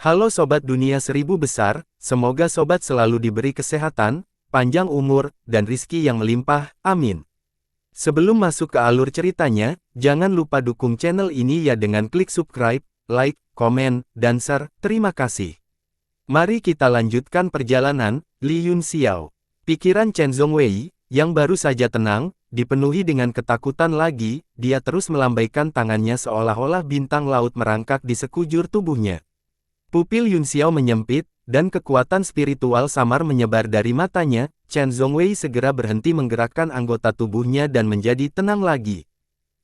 Halo Sobat Dunia Seribu Besar, semoga Sobat selalu diberi kesehatan, panjang umur, dan rizki yang melimpah, amin. Sebelum masuk ke alur ceritanya, jangan lupa dukung channel ini ya dengan klik subscribe, like, komen, dan share, terima kasih. Mari kita lanjutkan perjalanan, Li Yunxiao. Pikiran Chen Zhongwei, yang baru saja tenang, dipenuhi dengan ketakutan lagi, dia terus melambaikan tangannya seolah-olah bintang laut merangkak di sekujur tubuhnya. Pupil Yunxiao menyempit, dan kekuatan spiritual samar menyebar dari matanya. Chen Zhongwei segera berhenti menggerakkan anggota tubuhnya dan menjadi tenang lagi.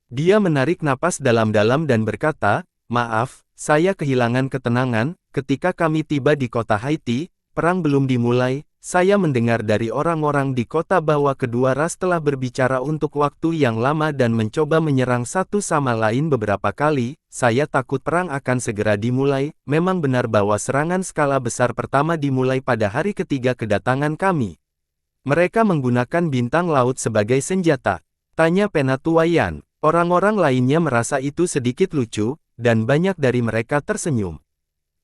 Dia menarik napas dalam-dalam dan berkata, "Maaf, saya kehilangan ketenangan, ketika kami tiba di kota Haiti, perang belum dimulai. Saya mendengar dari orang-orang di kota bahwa kedua ras telah berbicara untuk waktu yang lama dan mencoba menyerang satu sama lain beberapa kali. Saya takut perang akan segera dimulai. Memang benar bahwa serangan skala besar pertama dimulai pada hari ketiga kedatangan kami. Mereka menggunakan bintang laut sebagai senjata," tanya Penatuayan. Orang-orang lainnya merasa itu sedikit lucu, dan banyak dari mereka tersenyum.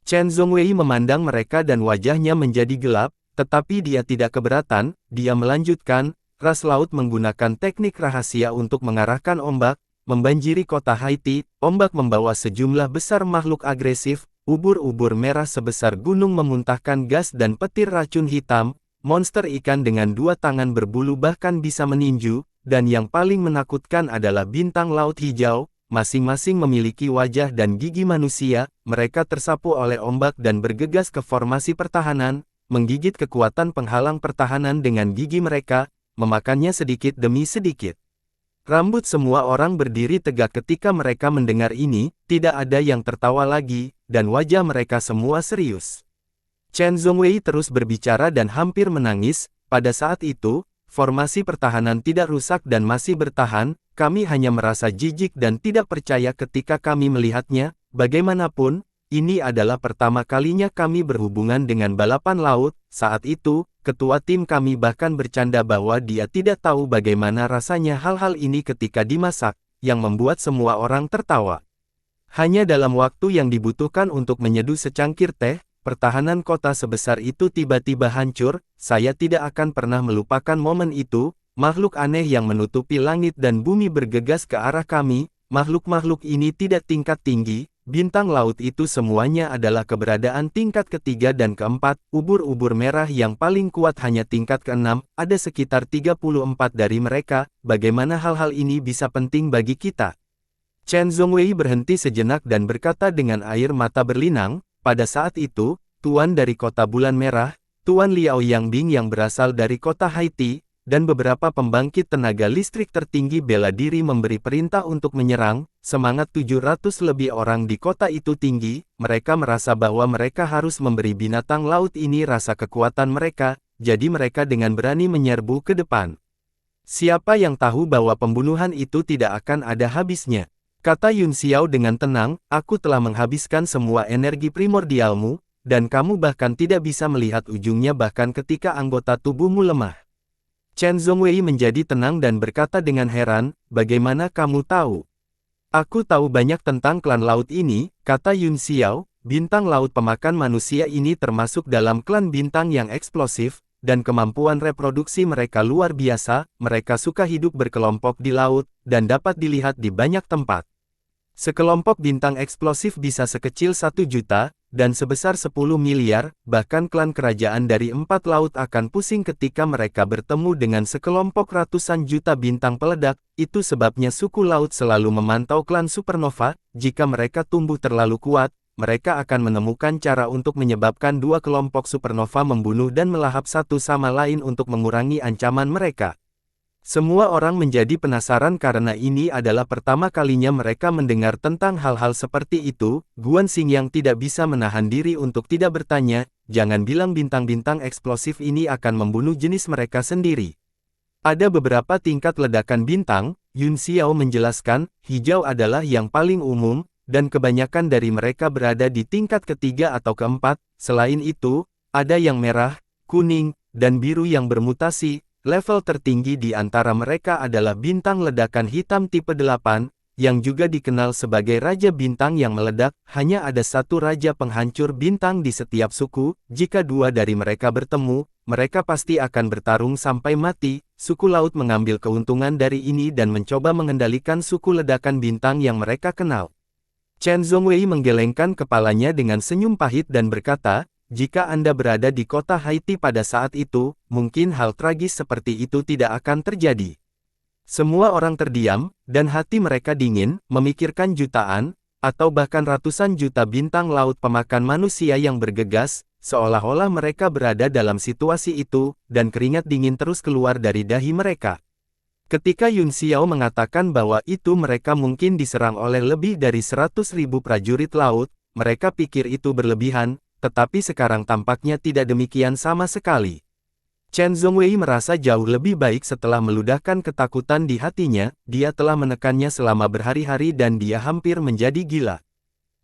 Chen Zhongwei memandang mereka dan wajahnya menjadi gelap. Tetapi dia tidak keberatan, dia melanjutkan, ras laut menggunakan teknik rahasia untuk mengarahkan ombak, membanjiri kota Haiti. Ombak membawa sejumlah besar makhluk agresif, ubur-ubur merah sebesar gunung memuntahkan gas dan petir racun hitam, monster ikan dengan dua tangan berbulu bahkan bisa meninju, dan yang paling menakutkan adalah bintang laut hijau, masing-masing memiliki wajah dan gigi manusia. Mereka tersapu oleh ombak dan bergegas ke formasi pertahanan, menggigit kekuatan penghalang pertahanan dengan gigi mereka, memakannya sedikit demi sedikit. Rambut semua orang berdiri tegak ketika mereka mendengar ini, tidak ada yang tertawa lagi, dan wajah mereka semua serius. Chen Zhongwei terus berbicara dan hampir menangis. Pada saat itu, formasi pertahanan tidak rusak dan masih bertahan. Kami hanya merasa jijik dan tidak percaya ketika kami melihatnya. Bagaimanapun, ini adalah pertama kalinya kami berhubungan dengan balapan laut. Saat itu, ketua tim kami bahkan bercanda bahwa dia tidak tahu bagaimana rasanya hal-hal ini ketika dimasak, yang membuat semua orang tertawa. Hanya dalam waktu yang dibutuhkan untuk menyeduh secangkir teh, pertahanan kota sebesar itu tiba-tiba hancur. Saya tidak akan pernah melupakan momen itu. Makhluk aneh yang menutupi langit dan bumi bergegas ke arah kami. Makhluk-makhluk ini tidak tingkat tinggi. Bintang laut itu semuanya adalah keberadaan tingkat ketiga dan keempat. Ubur-ubur merah yang paling kuat hanya tingkat keenam. Ada sekitar 34 dari mereka. Bagaimana hal-hal ini bisa penting bagi kita? Chen Zhongwei berhenti sejenak dan berkata dengan air mata berlinang. Pada saat itu, Tuan dari kota Bulan Merah, Tuan Liao Yangbing yang berasal dari kota Haiti, dan beberapa pembangkit tenaga listrik tertinggi bela diri memberi perintah untuk menyerang. Semangat 700 lebih orang di kota itu tinggi. Mereka merasa bahwa mereka harus memberi binatang laut ini rasa kekuatan mereka, jadi mereka dengan berani menyerbu ke depan. Siapa yang tahu bahwa pembunuhan itu tidak akan ada habisnya? Kata Yunxiao dengan tenang, aku telah menghabiskan semua energi primordialmu, dan kamu bahkan tidak bisa melihat ujungnya bahkan ketika anggota tubuhmu lemah. Chen Zhongwei menjadi tenang dan berkata dengan heran, bagaimana kamu tahu? Aku tahu banyak tentang klan laut ini, kata Yunxiao. Bintang laut pemakan manusia ini termasuk dalam klan bintang yang eksplosif, dan kemampuan reproduksi mereka luar biasa. Mereka suka hidup berkelompok di laut, dan dapat dilihat di banyak tempat. Sekelompok bintang eksplosif bisa sekecil 1 juta, dan sebesar 10 miliar, bahkan klan kerajaan dari 4 laut akan pusing ketika mereka bertemu dengan sekelompok ratusan juta bintang peledak. Itu sebabnya suku laut selalu memantau klan supernova. Jika mereka tumbuh terlalu kuat, mereka akan menemukan cara untuk menyebabkan dua kelompok supernova membunuh dan melahap satu sama lain untuk mengurangi ancaman mereka. Semua orang menjadi penasaran karena ini adalah pertama kalinya mereka mendengar tentang hal-hal seperti itu. Guan Xingyang tidak bisa menahan diri untuk tidak bertanya, jangan bilang bintang-bintang eksplosif ini akan membunuh jenis mereka sendiri. Ada beberapa tingkat ledakan bintang, Yunxiao menjelaskan, hijau adalah yang paling umum, dan kebanyakan dari mereka berada di tingkat ketiga atau keempat. Selain itu, ada yang merah, kuning, dan biru yang bermutasi. Level tertinggi di antara mereka adalah bintang ledakan hitam tipe 8, yang juga dikenal sebagai Raja Bintang yang meledak, hanya ada satu Raja Penghancur Bintang di setiap suku, jika dua dari mereka bertemu, mereka pasti akan bertarung sampai mati. Suku laut mengambil keuntungan dari ini dan mencoba mengendalikan suku ledakan bintang yang mereka kenal. Chen Zhongwei menggelengkan kepalanya dengan senyum pahit dan berkata, jika Anda berada di kota Haiti pada saat itu, mungkin hal tragis seperti itu tidak akan terjadi. Semua orang terdiam, dan hati mereka dingin, memikirkan jutaan, atau bahkan ratusan juta bintang laut pemakan manusia yang bergegas, seolah-olah mereka berada dalam situasi itu, dan keringat dingin terus keluar dari dahi mereka. Ketika Yun Xiao mengatakan bahwa itu mereka mungkin diserang oleh lebih dari 100.000 prajurit laut, mereka pikir itu berlebihan, tetapi sekarang tampaknya tidak demikian sama sekali. Chen Zhongwei merasa jauh lebih baik setelah meludahkan ketakutan di hatinya, dia telah menekannya selama berhari-hari dan dia hampir menjadi gila.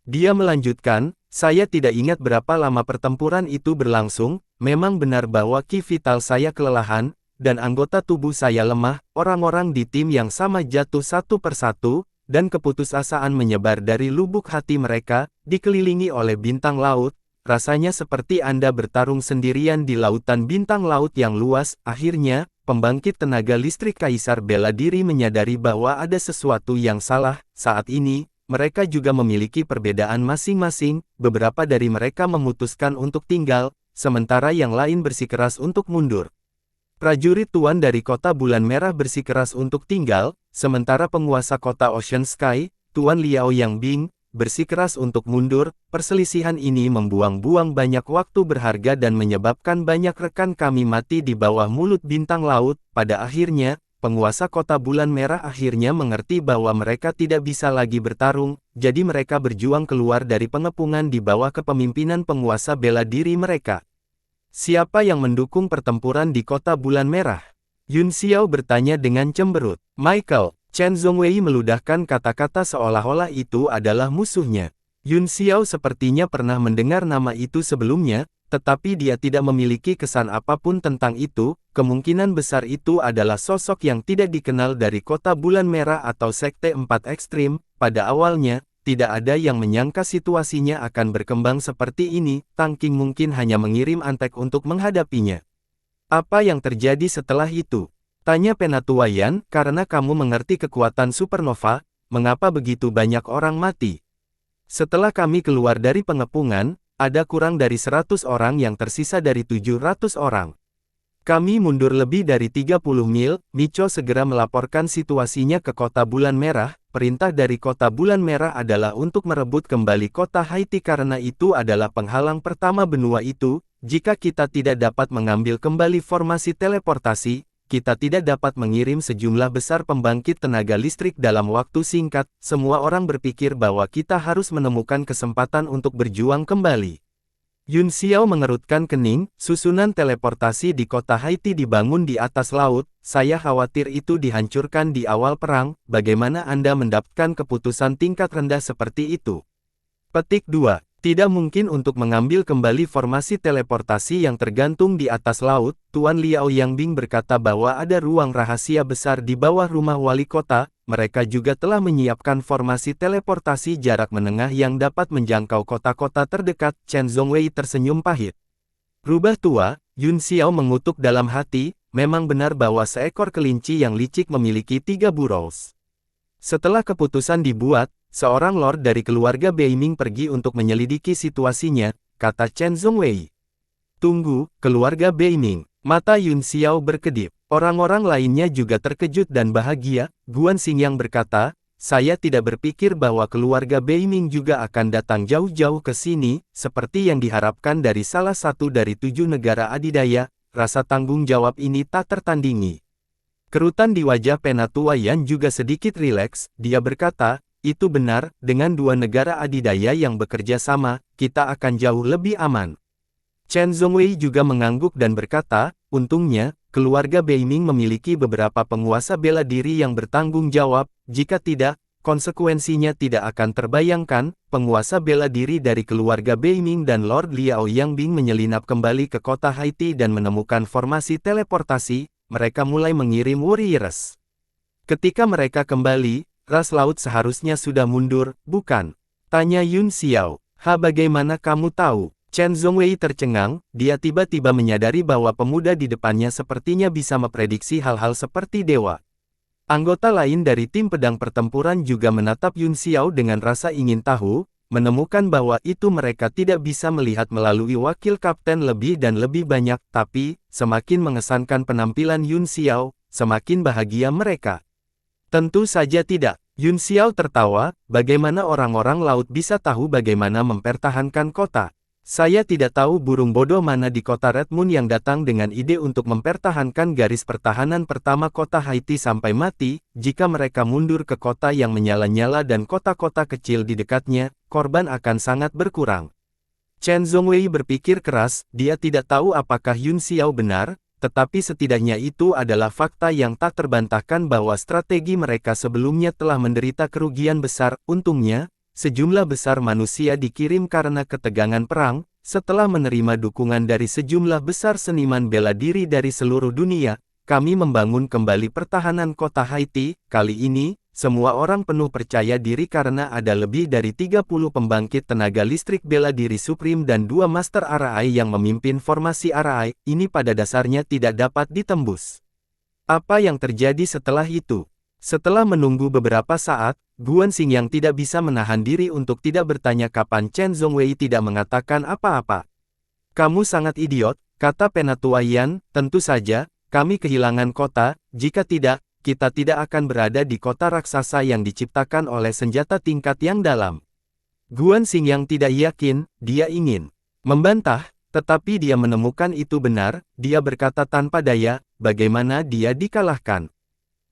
Dia melanjutkan, saya tidak ingat berapa lama pertempuran itu berlangsung, memang benar bahwa ki vital saya kelelahan, dan anggota tubuh saya lemah, orang-orang di tim yang sama jatuh satu persatu, dan keputusasaan menyebar dari lubuk hati mereka, dikelilingi oleh bintang laut. Rasanya seperti Anda bertarung sendirian di lautan bintang laut yang luas. Akhirnya, pembangkit tenaga listrik Kaisar Bela Diri menyadari bahwa ada sesuatu yang salah. Saat ini, mereka juga memiliki perbedaan masing-masing. Beberapa dari mereka memutuskan untuk tinggal, sementara yang lain bersikeras untuk mundur. Prajurit Tuan dari Kota Bulan Merah bersikeras untuk tinggal, sementara penguasa Kota Ocean Sky, Tuan Liao Yangbing, bersikeras untuk mundur. Perselisihan ini membuang-buang banyak waktu berharga dan menyebabkan banyak rekan kami mati di bawah mulut bintang laut. Pada akhirnya, penguasa Kota Bulan Merah akhirnya mengerti bahwa mereka tidak bisa lagi bertarung, jadi mereka berjuang keluar dari pengepungan di bawah kepemimpinan penguasa bela diri mereka. Siapa yang mendukung pertempuran di Kota Bulan Merah? Yun Xiao bertanya dengan cemberut. Michael. Chen Zhongwei meludahkan kata-kata seolah-olah itu adalah musuhnya. Yun Xiao sepertinya pernah mendengar nama itu sebelumnya, tetapi dia tidak memiliki kesan apapun tentang itu. Kemungkinan besar itu adalah sosok yang tidak dikenal dari Kota Bulan Merah atau Sekte 4 Ekstrim. Pada awalnya, tidak ada yang menyangka situasinya akan berkembang seperti ini. Tang Qing mungkin hanya mengirim Antek untuk menghadapinya. Apa yang terjadi setelah itu? Tanya Penatua Yan, karena kamu mengerti kekuatan supernova, mengapa begitu banyak orang mati? Setelah kami keluar dari pengepungan, ada kurang dari 100 orang yang tersisa dari 700 orang. Kami mundur lebih dari 30 mil, Micho segera melaporkan situasinya ke Kota Bulan Merah. Perintah dari Kota Bulan Merah adalah untuk merebut kembali kota Haiti karena itu adalah penghalang pertama benua itu. Jika kita tidak dapat mengambil kembali formasi teleportasi, kita tidak dapat mengirim sejumlah besar pembangkit tenaga listrik dalam waktu singkat. Semua orang berpikir bahwa kita harus menemukan kesempatan untuk berjuang kembali. Yun Xiao mengerutkan kening, susunan teleportasi di kota Haiti dibangun di atas laut, saya khawatir itu dihancurkan di awal perang. Bagaimana Anda mendapatkan keputusan tingkat rendah seperti itu? Petik 2. Tidak mungkin untuk mengambil kembali formasi teleportasi yang tergantung di atas laut. Tuan Liao Yangbing berkata bahwa ada ruang rahasia besar di bawah rumah wali kota. Mereka juga telah menyiapkan formasi teleportasi jarak menengah yang dapat menjangkau kota-kota terdekat. Chen Zhongwei tersenyum pahit. Rubah tua, Yun Xiao mengutuk dalam hati, memang benar bahwa seekor kelinci yang licik memiliki 3 burrows. Setelah keputusan dibuat, seorang lord dari keluarga Beiming pergi untuk menyelidiki situasinya, kata Chen Zhongwei. Tunggu, keluarga Beiming. Mata Yun Xiao berkedip. Orang-orang lainnya juga terkejut dan bahagia. Guan Xingyang berkata, saya tidak berpikir bahwa keluarga Beiming juga akan datang jauh-jauh ke sini, seperti yang diharapkan dari salah satu dari 7 negara adidaya. Rasa tanggung jawab ini tak tertandingi. Kerutan di wajah Penatua Yan juga sedikit rileks. Dia berkata, itu benar, dengan 2 negara adidaya yang bekerja sama, kita akan jauh lebih aman. Chen Zhongwei juga mengangguk dan berkata, untungnya, keluarga Beiming memiliki beberapa penguasa bela diri yang bertanggung jawab, jika tidak, konsekuensinya tidak akan terbayangkan. Penguasa bela diri dari keluarga Beiming dan Lord Liao Yangbing menyelinap kembali ke kota Haiti dan menemukan formasi teleportasi. Mereka mulai mengirim warriors. Ketika mereka kembali, ras laut seharusnya sudah mundur, bukan? Tanya Yun Xiao. Bagaimana kamu tahu? Chen Zhongwei tercengang, dia tiba-tiba menyadari bahwa pemuda di depannya sepertinya bisa memprediksi hal-hal seperti dewa. Anggota lain dari tim pedang pertempuran juga menatap Yun Xiao dengan rasa ingin tahu, menemukan bahwa itu mereka tidak bisa melihat melalui wakil kapten lebih dan lebih banyak, tapi, semakin mengesankan penampilan Yun Xiao, semakin bahagia mereka. Tentu saja tidak. Yun Xiao tertawa, bagaimana orang-orang laut bisa tahu bagaimana mempertahankan kota? Saya tidak tahu burung bodoh mana di kota Red Moon yang datang dengan ide untuk mempertahankan garis pertahanan pertama kota Haiti sampai mati. Jika mereka mundur ke kota yang menyala-nyala dan kota-kota kecil di dekatnya, korban akan sangat berkurang. Chen Zhongwei berpikir keras, dia tidak tahu apakah Yun Xiao benar, tetapi setidaknya itu adalah fakta yang tak terbantahkan bahwa strategi mereka sebelumnya telah menderita kerugian besar. Untungnya, sejumlah besar manusia dikirim karena ketegangan perang. Setelah menerima dukungan dari sejumlah besar seniman bela diri dari seluruh dunia, kami membangun kembali pertahanan kota Haiti. Kali ini, semua orang penuh percaya diri karena ada lebih dari 30 pembangkit tenaga listrik bela diri Supreme dan 2 Master RAI yang memimpin formasi RAI. Ini pada dasarnya tidak dapat ditembus. Apa yang terjadi setelah itu? Setelah menunggu beberapa saat, Guan Xing yang tidak bisa menahan diri untuk tidak bertanya kapan Chen Zhongwei tidak mengatakan apa-apa. Kamu sangat idiot, kata Penatua Yan, tentu saja, kami kehilangan kota, jika tidak, kita tidak akan berada di kota raksasa yang diciptakan oleh senjata tingkat yang dalam. Guan Xing yang tidak yakin, dia ingin membantah, tetapi dia menemukan itu benar, dia berkata tanpa daya, bagaimana dia dikalahkan.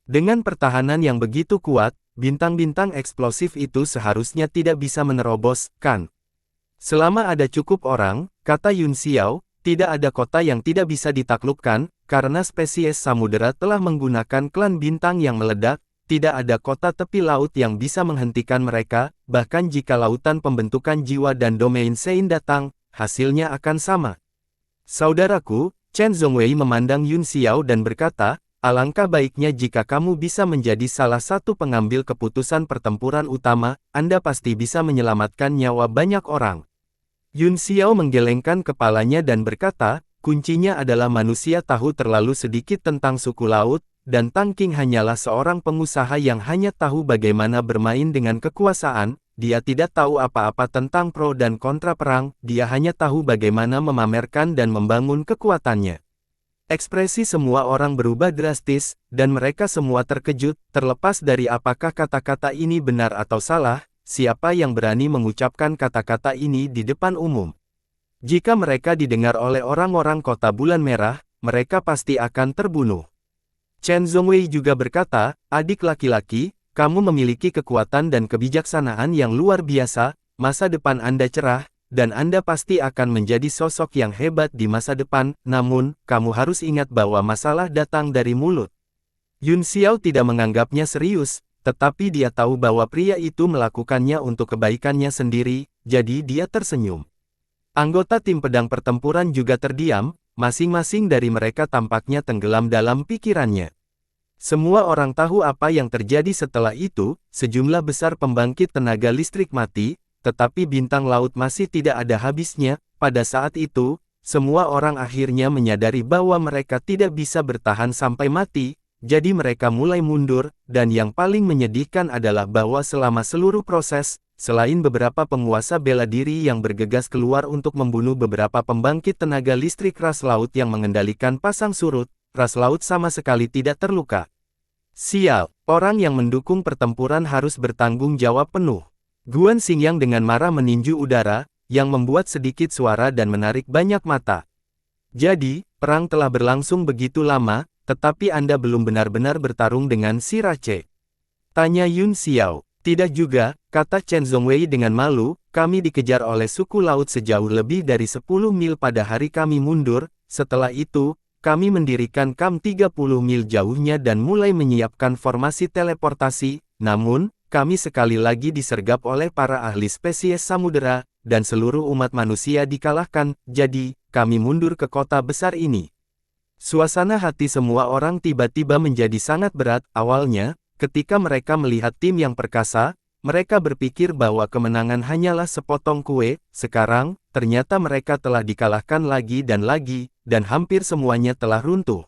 Dengan pertahanan yang begitu kuat, bintang-bintang eksplosif itu seharusnya tidak bisa menerobos, kan? Selama ada cukup orang, kata Yun Xiao, tidak ada kota yang tidak bisa ditaklukkan, karena spesies samudera telah menggunakan klan bintang yang meledak, tidak ada kota tepi laut yang bisa menghentikan mereka, bahkan jika lautan pembentukan jiwa dan domain Sein datang, hasilnya akan sama. Saudaraku, Chen Zhongwei memandang Yun Xiao dan berkata, alangkah baiknya jika kamu bisa menjadi salah satu pengambil keputusan pertempuran utama, Anda pasti bisa menyelamatkan nyawa banyak orang. Yun Xiao menggelengkan kepalanya dan berkata, kuncinya adalah manusia tahu terlalu sedikit tentang suku laut, dan Tang Qing hanyalah seorang pengusaha yang hanya tahu bagaimana bermain dengan kekuasaan, dia tidak tahu apa-apa tentang pro dan kontra perang, dia hanya tahu bagaimana memamerkan dan membangun kekuatannya. Ekspresi semua orang berubah drastis, dan mereka semua terkejut, terlepas dari apakah kata-kata ini benar atau salah. Siapa yang berani mengucapkan kata-kata ini di depan umum? Jika mereka didengar oleh orang-orang kota bulan merah, mereka pasti akan terbunuh. Chen Zhongwei juga berkata, adik laki-laki, kamu memiliki kekuatan dan kebijaksanaan yang luar biasa, masa depan Anda cerah, dan Anda pasti akan menjadi sosok yang hebat di masa depan, namun, kamu harus ingat bahwa masalah datang dari mulut. Yun Xiao tidak menganggapnya serius, tetapi dia tahu bahwa pria itu melakukannya untuk kebaikannya sendiri, jadi dia tersenyum. Anggota tim pedang pertempuran juga terdiam, masing-masing dari mereka tampaknya tenggelam dalam pikirannya. Semua orang tahu apa yang terjadi setelah itu, sejumlah besar pembangkit tenaga listrik mati, tetapi bintang laut masih tidak ada habisnya. Pada saat itu, semua orang akhirnya menyadari bahwa mereka tidak bisa bertahan sampai mati. Jadi mereka mulai mundur, dan yang paling menyedihkan adalah bahwa selama seluruh proses, selain beberapa penguasa bela diri yang bergegas keluar untuk membunuh beberapa pembangkit tenaga listrik ras laut yang mengendalikan pasang surut, ras laut sama sekali tidak terluka. Sial, orang yang mendukung pertempuran harus bertanggung jawab penuh. Guan Xingyang dengan marah meninju udara, yang membuat sedikit suara dan menarik banyak mata. Jadi, perang telah berlangsung begitu lama, tetapi Anda belum benar-benar bertarung dengan si Rache. Tanya Yun Xiao. Tidak juga, kata Chen Zhongwei dengan malu, kami dikejar oleh suku laut sejauh lebih dari 10 mil pada hari kami mundur, setelah itu, kami mendirikan kamp 30 mil jauhnya dan mulai menyiapkan formasi teleportasi, namun, kami sekali lagi disergap oleh para ahli spesies samudera, dan seluruh umat manusia dikalahkan, jadi, kami mundur ke kota besar ini. Suasana hati semua orang tiba-tiba menjadi sangat berat. Awalnya, ketika mereka melihat tim yang perkasa, mereka berpikir bahwa kemenangan hanyalah sepotong kue. Sekarang, ternyata mereka telah dikalahkan lagi, dan hampir semuanya telah runtuh.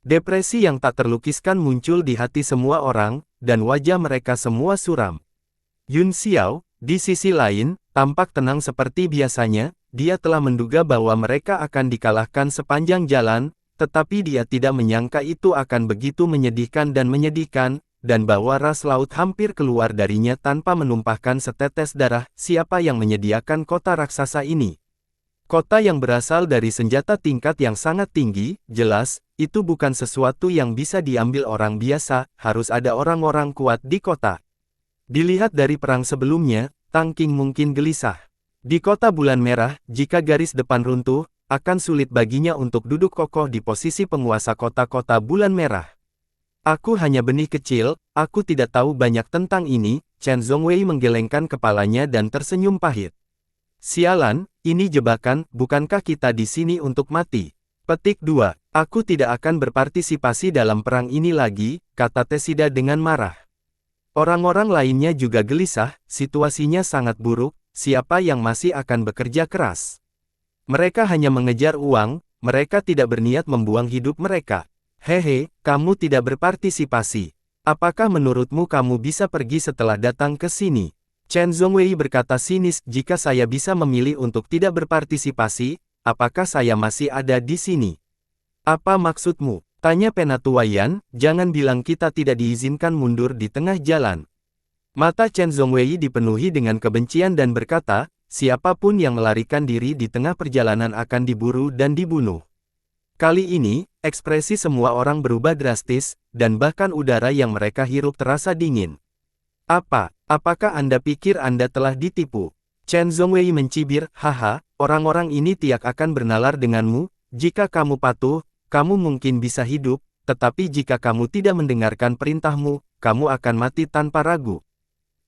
Depresi yang tak terlukiskan muncul di hati semua orang, dan wajah mereka semua suram. Yun Xiao, di sisi lain, tampak tenang seperti biasanya. Dia telah menduga bahwa mereka akan dikalahkan sepanjang jalan, tetapi dia tidak menyangka itu akan begitu menyedihkan, dan bahwa ras laut hampir keluar darinya tanpa menumpahkan setetes darah. Siapa yang menyediakan kota raksasa ini? Kota yang berasal dari senjata tingkat yang sangat tinggi, jelas, itu bukan sesuatu yang bisa diambil orang biasa, harus ada orang-orang kuat di kota. Dilihat dari perang sebelumnya, Tang Qing mungkin gelisah. Di kota bulan merah, jika garis depan runtuh, akan sulit baginya untuk duduk kokoh di posisi penguasa kota-kota bulan merah. Aku hanya benih kecil, aku tidak tahu banyak tentang ini. Chen Zhongwei menggelengkan kepalanya dan tersenyum pahit. Sialan, ini jebakan, bukankah kita di sini untuk mati? Petik 2. Aku tidak akan berpartisipasi dalam perang ini lagi, kata Tesida dengan marah. Orang-orang lainnya juga gelisah, situasinya sangat buruk, siapa yang masih akan bekerja keras? Mereka hanya mengejar uang, mereka tidak berniat membuang hidup mereka. Hehe, kamu tidak berpartisipasi. Apakah menurutmu kamu bisa pergi setelah datang ke sini? Chen Zhongwei berkata sinis, jika saya bisa memilih untuk tidak berpartisipasi, apakah saya masih ada di sini? Apa maksudmu? Tanya Penatua Yan, jangan bilang kita tidak diizinkan mundur di tengah jalan. Mata Chen Zhongwei dipenuhi dengan kebencian dan berkata, siapapun yang melarikan diri di tengah perjalanan akan diburu dan dibunuh. Kali ini, ekspresi semua orang berubah drastis, dan bahkan udara yang mereka hirup terasa dingin. Apakah Anda pikir Anda telah ditipu? Chen Zhongwei mencibir, haha, orang-orang ini tiak akan bernalar denganmu, jika kamu patuh, kamu mungkin bisa hidup, tetapi jika kamu tidak mendengarkan perintahmu, kamu akan mati tanpa ragu.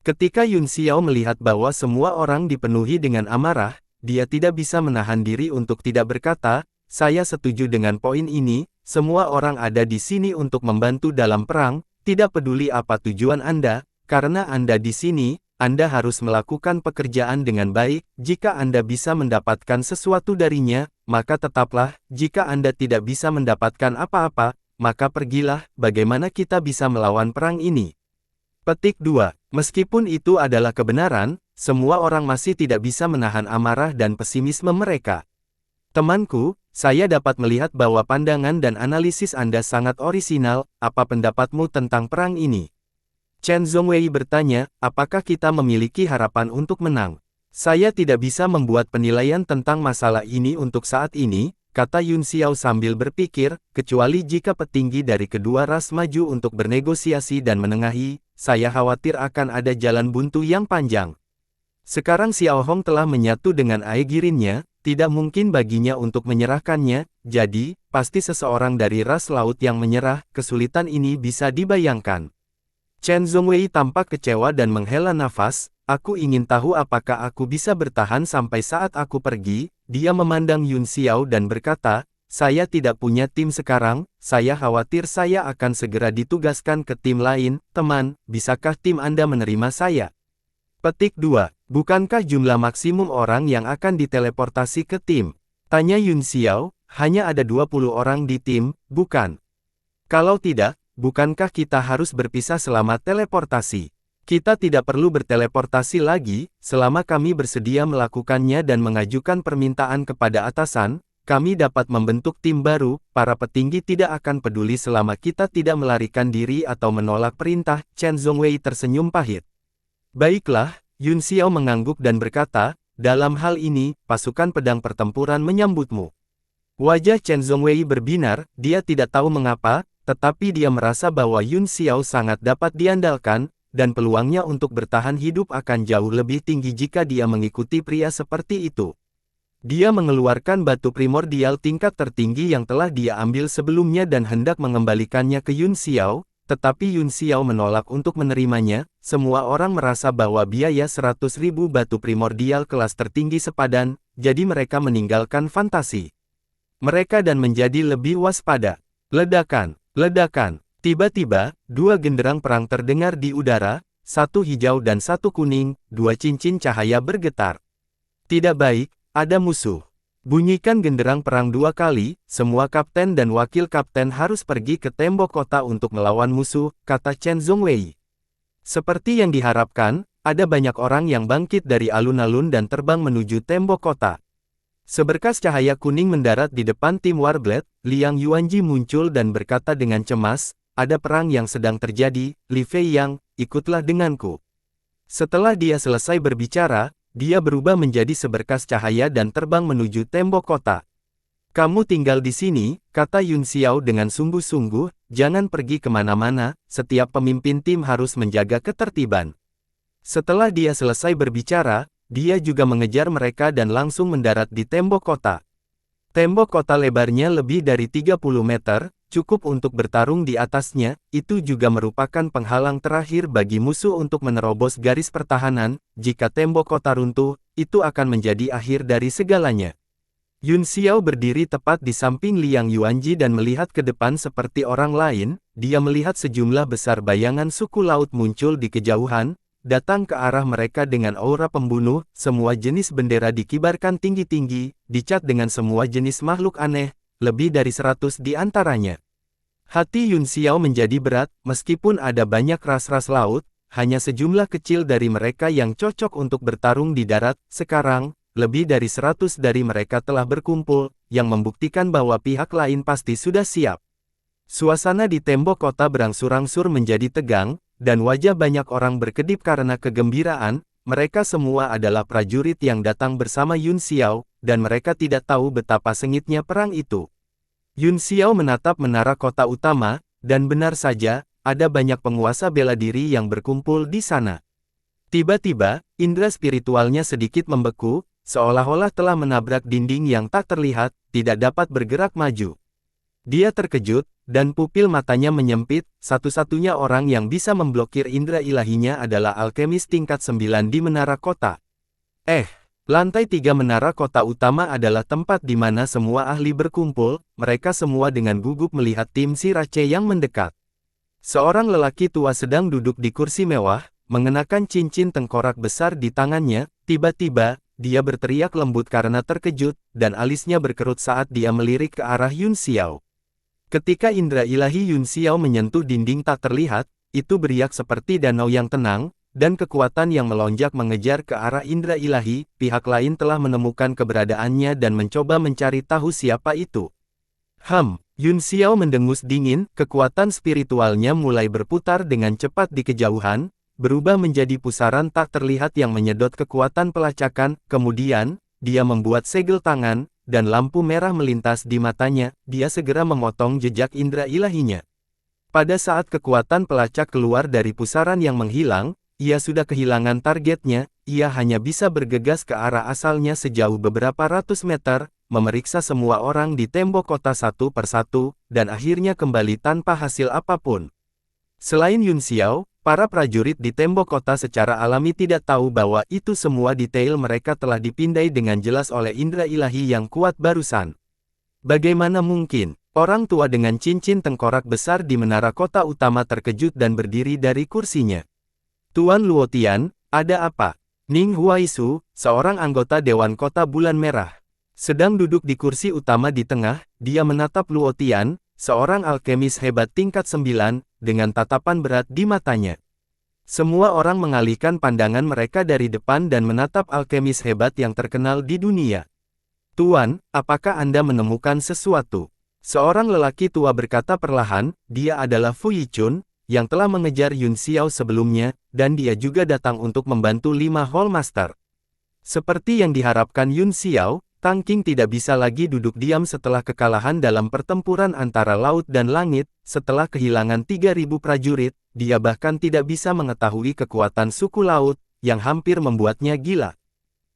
Ketika Yun Xiao melihat bahwa semua orang dipenuhi dengan amarah, dia tidak bisa menahan diri untuk tidak berkata, saya setuju dengan poin ini, semua orang ada di sini untuk membantu dalam perang, tidak peduli apa tujuan Anda, karena Anda di sini, Anda harus melakukan pekerjaan dengan baik, jika Anda bisa mendapatkan sesuatu darinya, maka tetaplah, jika Anda tidak bisa mendapatkan apa-apa, maka pergilah, bagaimana kita bisa melawan perang ini? Petik 2. Meskipun itu adalah kebenaran, semua orang masih tidak bisa menahan amarah dan pesimisme mereka. Temanku, saya dapat melihat bahwa pandangan dan analisis Anda sangat orisinal, apa pendapatmu tentang perang ini? Chen Zhongwei bertanya, apakah kita memiliki harapan untuk menang? Saya tidak bisa membuat penilaian tentang masalah ini untuk saat ini, kata Yun Xiao sambil berpikir, kecuali jika petinggi dari kedua ras maju untuk bernegosiasi dan menengahi, saya khawatir akan ada jalan buntu yang panjang. Sekarang Xiao Hong telah menyatu dengan Aegirinnya, tidak mungkin baginya untuk menyerahkannya, jadi, pasti seseorang dari ras laut yang menyerah, kesulitan ini bisa dibayangkan. Chen Zhongwei tampak kecewa dan menghela nafas, aku ingin tahu apakah aku bisa bertahan sampai saat aku pergi. Dia memandang Yun Xiao dan berkata, saya tidak punya tim sekarang, saya khawatir saya akan segera ditugaskan ke tim lain, teman, bisakah tim Anda menerima saya? Petik 2. Bukankah jumlah maksimum orang yang akan diteleportasi ke tim? Tanya Yun Xiao, hanya ada 20 orang di tim, bukan? Kalau tidak, bukankah kita harus berpisah selama teleportasi? Kita tidak perlu berteleportasi lagi, selama kami bersedia melakukannya dan mengajukan permintaan kepada atasan, kami dapat membentuk tim baru, para petinggi tidak akan peduli selama kita tidak melarikan diri atau menolak perintah. Chen Zhongwei tersenyum pahit. Baiklah, Yun Xiao mengangguk dan berkata, dalam hal ini, pasukan pedang pertempuran menyambutmu. Wajah Chen Zhongwei berbinar, dia tidak tahu mengapa, tetapi dia merasa bahwa Yun Xiao sangat dapat diandalkan, dan peluangnya untuk bertahan hidup akan jauh lebih tinggi jika dia mengikuti pria seperti itu. Dia mengeluarkan batu primordial tingkat tertinggi yang telah dia ambil sebelumnya dan hendak mengembalikannya ke Yun Xiao, tetapi Yun Xiao menolak untuk menerimanya. Semua orang merasa bahwa biaya 100.000 batu primordial kelas tertinggi sepadan, jadi mereka meninggalkan fantasi mereka dan menjadi lebih waspada. Ledakan, ledakan, Tiba-tiba, dua genderang perang terdengar di udara, satu hijau dan satu kuning, dua cincin cahaya bergetar. Tidak baik, ada musuh. Bunyikan genderang perang dua kali, semua kapten dan wakil kapten harus pergi ke tembok kota untuk melawan musuh, kata Chen Zhongwei. Seperti yang diharapkan, ada banyak orang yang bangkit dari alun-alun dan terbang menuju tembok kota. Seberkas cahaya kuning mendarat di depan tim Warblade, Liang Yuanji muncul dan berkata dengan cemas, ada perang yang sedang terjadi, Li Fei Yang, ikutlah denganku. Setelah dia selesai berbicara, dia berubah menjadi seberkas cahaya dan terbang menuju tembok kota. Kamu tinggal di sini, kata Yun Xiao dengan sungguh-sungguh, jangan pergi kemana-mana, setiap pemimpin tim harus menjaga ketertiban. Setelah dia selesai berbicara, dia juga mengejar mereka dan langsung mendarat di tembok kota. Tembok kota lebarnya lebih dari 30 meter, cukup untuk bertarung di atasnya, itu juga merupakan penghalang terakhir bagi musuh untuk menerobos garis pertahanan, jika tembok kota runtuh, itu akan menjadi akhir dari segalanya. Yun Xiao berdiri tepat di samping Liang Yuanji dan melihat ke depan seperti orang lain, dia melihat sejumlah besar bayangan suku laut muncul di kejauhan, datang ke arah mereka dengan aura pembunuh, semua jenis bendera dikibarkan tinggi-tinggi, dicat dengan semua jenis makhluk aneh, lebih dari 100 di antaranya. Hati Yun Xiao menjadi berat, meskipun ada banyak ras-ras laut, hanya sejumlah kecil dari mereka yang cocok untuk bertarung di darat. Sekarang, lebih dari 100 dari mereka telah berkumpul, yang membuktikan bahwa pihak lain pasti sudah siap. Suasana di tembok kota berangsur-angsur menjadi tegang, dan wajah banyak orang berkedip karena kegembiraan. Mereka semua adalah prajurit yang datang bersama Yun Xiao, dan mereka tidak tahu betapa sengitnya perang itu. Yun Xiao menatap menara kota utama, dan benar saja, ada banyak penguasa bela diri yang berkumpul di sana. Tiba-tiba, indera spiritualnya sedikit membeku, seolah-olah telah menabrak dinding yang tak terlihat, tidak dapat bergerak maju. Dia terkejut, dan pupil matanya menyempit. Satu-satunya orang yang bisa memblokir indera ilahinya adalah alkemis tingkat 9 di menara kota. Lantai 3 menara kota utama adalah tempat di mana semua ahli berkumpul, mereka semua dengan gugup melihat tim Sirace yang mendekat. Seorang lelaki tua sedang duduk di kursi mewah, mengenakan cincin tengkorak besar di tangannya. Tiba-tiba, dia berteriak lembut karena terkejut, dan alisnya berkerut saat dia melirik ke arah Yun Xiao. Ketika indera ilahi Yun Xiao menyentuh dinding tak terlihat, itu beriak seperti danau yang tenang, dan kekuatan yang melonjak mengejar ke arah indera ilahi. Pihak lain telah menemukan keberadaannya dan mencoba mencari tahu siapa itu. Yun Xiao mendengus dingin, kekuatan spiritualnya mulai berputar dengan cepat di kejauhan, berubah menjadi pusaran tak terlihat yang menyedot kekuatan pelacakan. Kemudian, dia membuat segel tangan, dan lampu merah melintas di matanya. Dia segera memotong jejak indera ilahinya. Pada saat kekuatan pelacak keluar dari pusaran yang menghilang, ia sudah kehilangan targetnya. Ia hanya bisa bergegas ke arah asalnya sejauh beberapa ratus meter, memeriksa semua orang di tembok kota satu persatu, dan akhirnya kembali tanpa hasil apapun. Selain Yun Xiao, para prajurit di tembok kota secara alami tidak tahu bahwa itu semua detail mereka telah dipindai dengan jelas oleh indera ilahi yang kuat barusan. Bagaimana mungkin? Orang tua dengan cincin tengkorak besar di menara kota utama terkejut dan berdiri dari kursinya. Tuan Luotian, ada apa? Ning Huaisu, seorang anggota Dewan Kota Bulan Merah, sedang duduk di kursi utama di tengah. Dia menatap Luotian, seorang alkemis hebat tingkat 9, dengan tatapan berat di matanya. Semua orang mengalihkan pandangan mereka dari depan dan menatap alkemis hebat yang terkenal di dunia. Tuan, apakah Anda menemukan sesuatu? Seorang lelaki tua berkata perlahan. Dia adalah Fu Yichun, yang telah mengejar Yun Xiao sebelumnya, dan dia juga datang untuk membantu 5 Hallmaster. Seperti yang diharapkan Yun Xiao, Tang Qing tidak bisa lagi duduk diam setelah kekalahan dalam pertempuran antara laut dan langit. Setelah kehilangan 3.000 prajurit, dia bahkan tidak bisa mengetahui kekuatan suku laut, yang hampir membuatnya gila.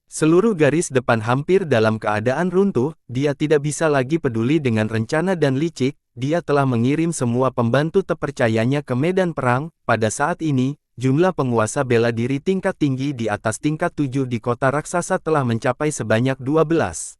Seluruh garis depan hampir dalam keadaan runtuh. Dia tidak bisa lagi peduli dengan rencana dan licik. Dia telah mengirim semua pembantu terpercayanya ke medan perang. Pada saat ini, jumlah penguasa bela diri tingkat tinggi di atas tingkat 7 di kota raksasa telah mencapai sebanyak 12.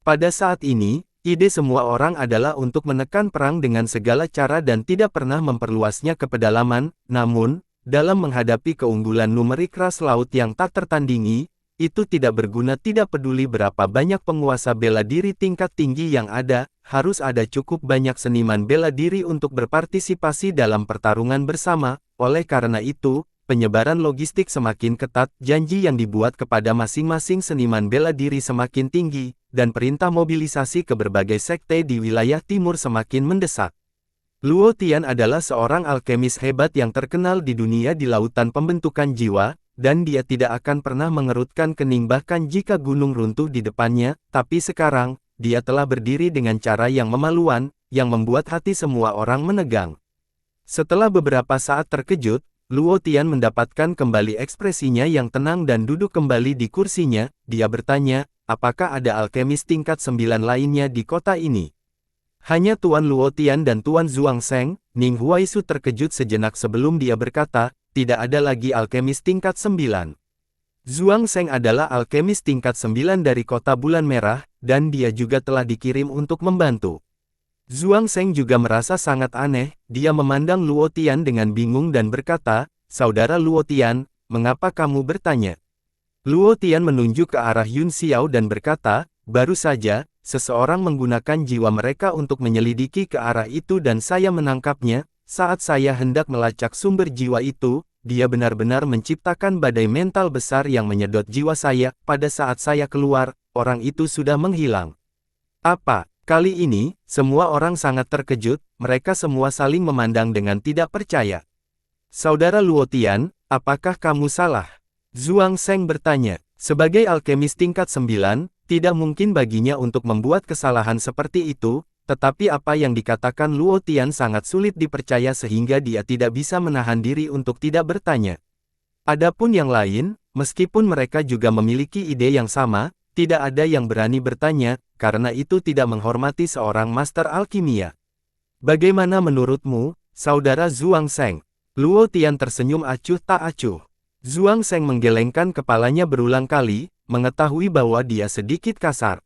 Pada saat ini, Ide semua orang adalah untuk menekan perang dengan segala cara dan tidak pernah memperluasnya ke pedalaman, namun, dalam menghadapi keunggulan numerik ras laut yang tak tertandingi, itu tidak berguna tidak peduli berapa banyak penguasa bela diri tingkat tinggi yang ada, harus ada cukup banyak seniman bela diri untuk berpartisipasi dalam pertarungan bersama, oleh karena itu, penyebaran logistik semakin ketat, janji yang dibuat kepada masing-masing seniman bela diri semakin tinggi, dan perintah mobilisasi ke berbagai sekte di wilayah timur semakin mendesak. Luo Tian adalah seorang alkemis hebat yang terkenal di dunia di lautan pembentukan jiwa, dan dia tidak akan pernah mengerutkan kening bahkan jika gunung runtuh di depannya, tapi sekarang, dia telah berdiri dengan cara yang memaluan, yang membuat hati semua orang menegang. Setelah beberapa saat terkejut, Luo Tian mendapatkan kembali ekspresinya yang tenang dan duduk kembali di kursinya. Dia bertanya, apakah ada alkemis tingkat 9 lainnya di kota ini? Hanya Tuan Luo Tian dan Tuan Zhuang Sheng. Ning Huaisu terkejut sejenak sebelum dia berkata, tidak ada lagi alkemis tingkat 9. Zhuang Sheng adalah alkemis tingkat 9 dari kota Bulan Merah, dan dia juga telah dikirim untuk membantu. Zhuang Sheng juga merasa sangat aneh, dia memandang Luo Tian dengan bingung dan berkata, Saudara Luo Tian, mengapa kamu bertanya? Luo Tian menunjuk ke arah Yun Xiao dan berkata, baru saja, seseorang menggunakan jiwa mereka untuk menyelidiki ke arah itu dan saya menangkapnya, saat saya hendak melacak sumber jiwa itu, dia benar-benar menciptakan badai mental besar yang menyedot jiwa saya, pada saat saya keluar, orang itu sudah menghilang. Apa? Kali ini, semua orang sangat terkejut, mereka semua saling memandang dengan tidak percaya. Saudara Luo Tian, apakah kamu salah? Zhuang Sheng bertanya. Sebagai alkemis tingkat 9, tidak mungkin baginya untuk membuat kesalahan seperti itu, tetapi apa yang dikatakan Luo Tian sangat sulit dipercaya sehingga dia tidak bisa menahan diri untuk tidak bertanya. Adapun yang lain, meskipun mereka juga memiliki ide yang sama, tidak ada yang berani bertanya, karena itu tidak menghormati seorang master alkimia. Bagaimana menurutmu, Saudara Zhuang Sheng? Luo Tian tersenyum acuh tak acuh. Zhuang Sheng menggelengkan kepalanya berulang kali, mengetahui bahwa dia sedikit kasar.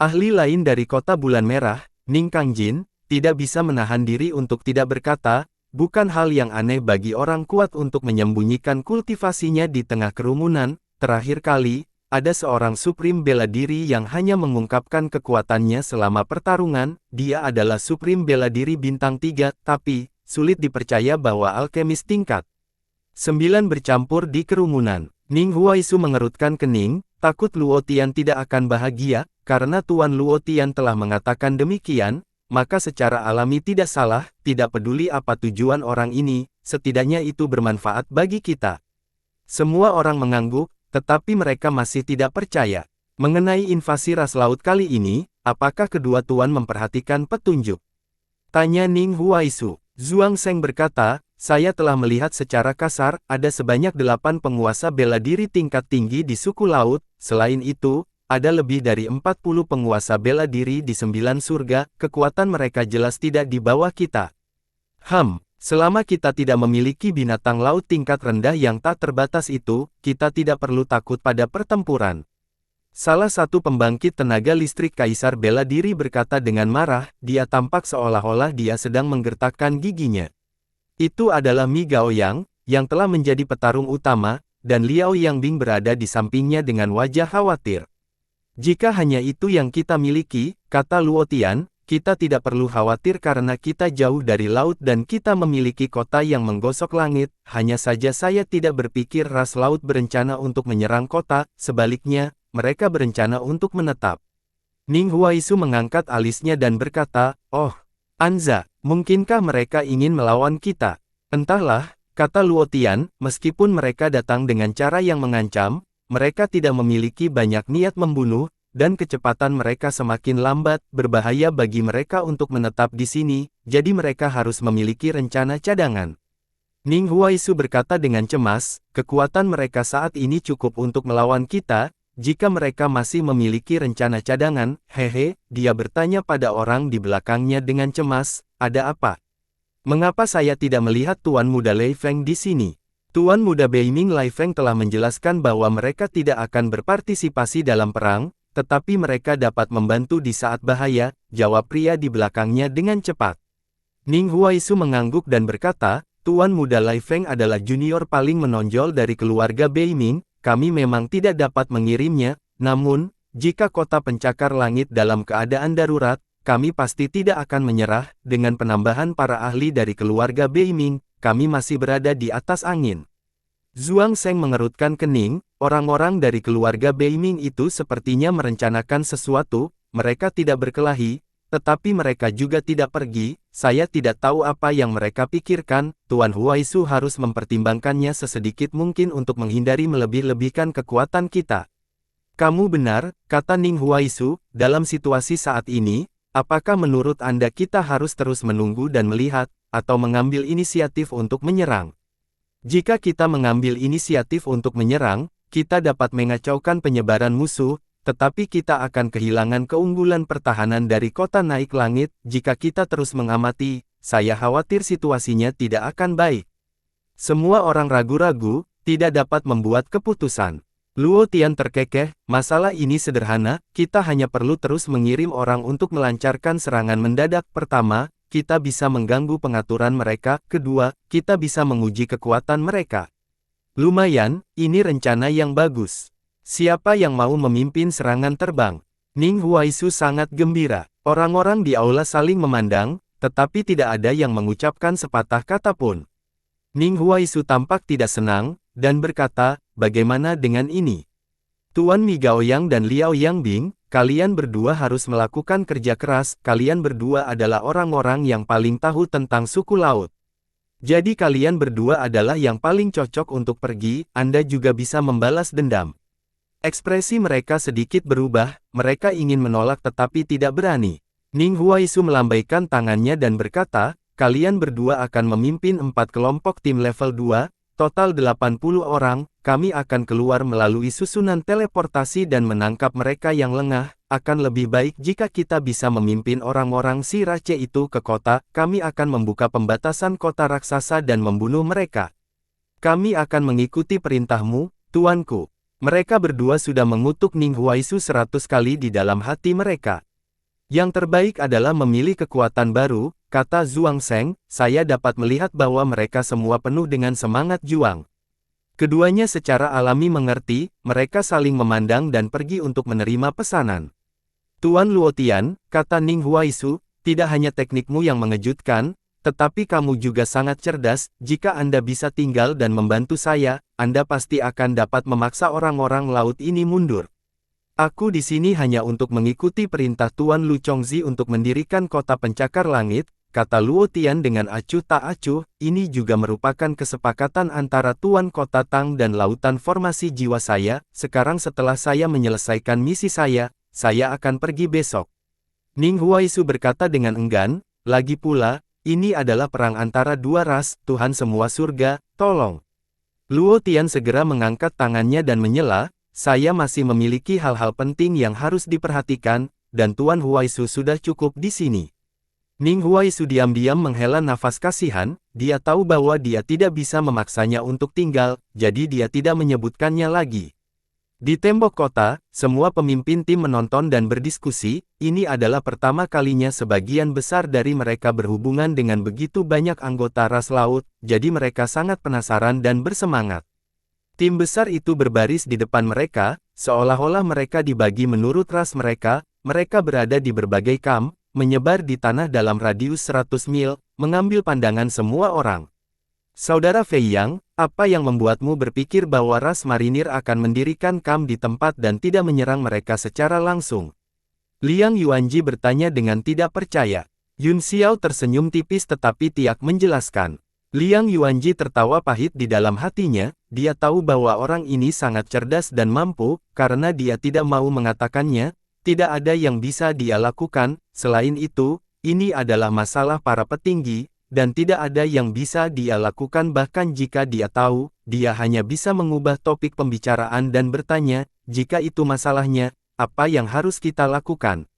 Ahli lain dari kota Bulan Merah, Ning Kangjin, tidak bisa menahan diri untuk tidak berkata, bukan hal yang aneh bagi orang kuat untuk menyembunyikan kultivasinya di tengah kerumunan. Terakhir kali, ada seorang Supreme bela diri yang hanya mengungkapkan kekuatannya selama pertarungan, dia adalah Supreme bela diri bintang 3, tapi, sulit dipercaya bahwa alkemis tingkat 9 bercampur di kerumunan. Ning Huaisu mengerutkan kening, takut Luo Tian tidak akan bahagia, karena Tuan Luo Tian telah mengatakan demikian, maka secara alami tidak salah, tidak peduli apa tujuan orang ini, setidaknya itu bermanfaat bagi kita. Semua orang mengangguk, tetapi mereka masih tidak percaya. Mengenai invasi ras laut kali ini, apakah kedua tuan memperhatikan petunjuk? Tanya Ning Huaisu. Zhuang Sheng berkata, saya telah melihat secara kasar, ada sebanyak 8 penguasa bela diri tingkat tinggi di suku laut, selain itu, ada lebih dari 40 penguasa bela diri di 9 surga, kekuatan mereka jelas tidak di bawah kita. Selama kita tidak memiliki binatang laut tingkat rendah yang tak terbatas itu, kita tidak perlu takut pada pertempuran. Salah satu pembangkit tenaga listrik Kaisar Bela Diri berkata dengan marah, dia tampak seolah-olah dia sedang menggertakkan giginya. Itu adalah Mi Gaoyang, yang telah menjadi petarung utama, dan Liao Yangbing berada di sampingnya dengan wajah khawatir. Jika hanya itu yang kita miliki, kata Luo Tian, kita tidak perlu khawatir karena kita jauh dari laut dan kita memiliki kota yang menggosok langit, hanya saja saya tidak berpikir ras laut berencana untuk menyerang kota, sebaliknya, mereka berencana untuk menetap. Ning Huaisu mengangkat alisnya dan berkata, oh, Anza, mungkinkah mereka ingin melawan kita? Entahlah, kata Luo Tian, meskipun mereka datang dengan cara yang mengancam, mereka tidak memiliki banyak niat membunuh, dan kecepatan mereka semakin lambat, berbahaya bagi mereka untuk menetap di sini, jadi mereka harus memiliki rencana cadangan. Ning Huaisu berkata dengan cemas, kekuatan mereka saat ini cukup untuk melawan kita, jika mereka masih memiliki rencana cadangan, dia bertanya pada orang di belakangnya dengan cemas, ada apa? Mengapa saya tidak melihat Tuan Muda Lei Feng di sini? Tuan Muda Beiming Lei Feng telah menjelaskan bahwa mereka tidak akan berpartisipasi dalam perang, tetapi mereka dapat membantu di saat bahaya, jawab pria di belakangnya dengan cepat. Ning Huaisu mengangguk dan berkata, Tuan Muda Lai Feng adalah junior paling menonjol dari keluarga Beiming, kami memang tidak dapat mengirimnya, namun, jika kota pencakar langit dalam keadaan darurat, kami pasti tidak akan menyerah, dengan penambahan para ahli dari keluarga Beiming, kami masih berada di atas angin. Zhuang Sheng mengerutkan kening, orang-orang dari keluarga Beiming itu sepertinya merencanakan sesuatu, mereka tidak berkelahi, tetapi mereka juga tidak pergi, saya tidak tahu apa yang mereka pikirkan, Tuan Huaisu harus mempertimbangkannya sesedikit mungkin untuk menghindari melebih-lebihkan kekuatan kita. Kamu benar, kata Ning Huaisu, dalam situasi saat ini, apakah menurut Anda kita harus terus menunggu dan melihat, atau mengambil inisiatif untuk menyerang? Jika kita mengambil inisiatif untuk menyerang, kita dapat mengacaukan penyebaran musuh, tetapi kita akan kehilangan keunggulan pertahanan dari kota naik langit, jika kita terus mengamati, saya khawatir situasinya tidak akan baik. Semua orang ragu-ragu, tidak dapat membuat keputusan. Luo Tian terkekeh, masalah ini sederhana, kita hanya perlu terus mengirim orang untuk melancarkan serangan mendadak. Pertama, kita bisa mengganggu pengaturan mereka, kedua, kita bisa menguji kekuatan mereka. Lumayan, ini rencana yang bagus. Siapa yang mau memimpin serangan terbang? Ning Huaisu sangat gembira. Orang-orang di aula saling memandang, tetapi tidak ada yang mengucapkan sepatah kata pun. Ning Huaisu tampak tidak senang, dan berkata, bagaimana dengan ini? Tuan Mi Gaoyang dan Liao Yangbing, kalian berdua harus melakukan kerja keras, kalian berdua adalah orang-orang yang paling tahu tentang suku laut. Jadi kalian berdua adalah yang paling cocok untuk pergi, Anda juga bisa membalas dendam. Ekspresi mereka sedikit berubah, mereka ingin menolak tetapi tidak berani. Ning Huaisu melambaikan tangannya dan berkata, kalian berdua akan memimpin 4 kelompok tim level 2, total 80 orang, kami akan keluar melalui susunan teleportasi dan menangkap mereka yang lengah, akan lebih baik jika kita bisa memimpin orang-orang si Rache itu ke kota, kami akan membuka pembatasan kota raksasa dan membunuh mereka. Kami akan mengikuti perintahmu, tuanku. Mereka berdua sudah mengutuk Ning Huaisu 100 kali di dalam hati mereka. Yang terbaik adalah memilih kekuatan baru, kata Zhuang Sheng, saya dapat melihat bahwa mereka semua penuh dengan semangat juang. Keduanya secara alami mengerti, mereka saling memandang dan pergi untuk menerima pesanan. Tuan Luo Tian, kata Ning Huaisu, tidak hanya teknikmu yang mengejutkan, tetapi kamu juga sangat cerdas, jika Anda bisa tinggal dan membantu saya, Anda pasti akan dapat memaksa orang-orang laut ini mundur. Aku di sini hanya untuk mengikuti perintah Tuan Lu Chongzi untuk mendirikan kota pencakar langit, kata Luo Tian dengan acuh tak acuh, ini juga merupakan kesepakatan antara Tuan Kota Tang dan Lautan Formasi Jiwa saya, sekarang setelah saya menyelesaikan misi saya akan pergi besok. Ning Huaisu berkata dengan enggan, lagi pula, ini adalah perang antara dua ras, Tuhan semua surga, tolong. Luo Tian segera mengangkat tangannya dan menyela, saya masih memiliki hal-hal penting yang harus diperhatikan, dan Tuan Huaisu sudah cukup di sini. Ning Huaisu diam-diam menghela nafas kasihan, dia tahu bahwa dia tidak bisa memaksanya untuk tinggal, jadi dia tidak menyebutkannya lagi. Di tembok kota, semua pemimpin tim menonton dan berdiskusi, ini adalah pertama kalinya sebagian besar dari mereka berhubungan dengan begitu banyak anggota ras laut, jadi mereka sangat penasaran dan bersemangat. Tim besar itu berbaris di depan mereka, seolah-olah mereka dibagi menurut ras mereka, mereka berada di berbagai kamp, menyebar di tanah dalam radius 100 mil, mengambil pandangan semua orang. Saudara Fei Yang, apa yang membuatmu berpikir bahwa ras marinir akan mendirikan kamp di tempat dan tidak menyerang mereka secara langsung? Liang Yuanji bertanya dengan tidak percaya. Yun Xiao tersenyum tipis tetapi Tiak menjelaskan. Liang Yuanji tertawa pahit di dalam hatinya, dia tahu bahwa orang ini sangat cerdas dan mampu, karena dia tidak mau mengatakannya, tidak ada yang bisa dia lakukan, selain itu, ini adalah masalah para petinggi, dan tidak ada yang bisa dia lakukan bahkan jika dia tahu, dia hanya bisa mengubah topik pembicaraan dan bertanya, jika itu masalahnya, apa yang harus kita lakukan?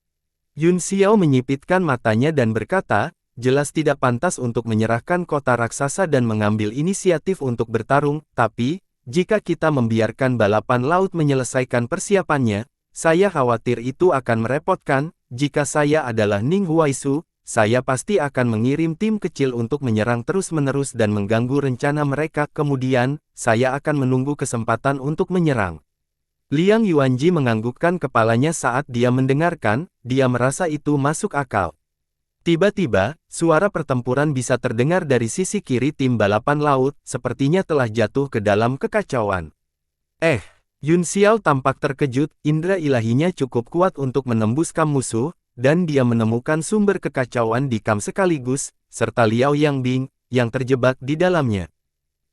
Yun Xiao menyipitkan matanya dan berkata, jelas tidak pantas untuk menyerahkan kota raksasa dan mengambil inisiatif untuk bertarung, tapi, jika kita membiarkan balapan laut menyelesaikan persiapannya, saya khawatir itu akan merepotkan. Jika saya adalah Ning Huaisu, saya pasti akan mengirim tim kecil untuk menyerang terus-menerus dan mengganggu rencana mereka. Kemudian, saya akan menunggu kesempatan untuk menyerang. Liang Yuanji menganggukkan kepalanya saat dia mendengarkan, dia merasa itu masuk akal. Tiba-tiba, suara pertempuran bisa terdengar dari sisi kiri tim balapan laut, sepertinya telah jatuh ke dalam kekacauan. Yun Xiao tampak terkejut, indera ilahinya cukup kuat untuk menembus kam musuh, dan dia menemukan sumber kekacauan di kam sekaligus, serta Liao Yangbing, yang terjebak di dalamnya.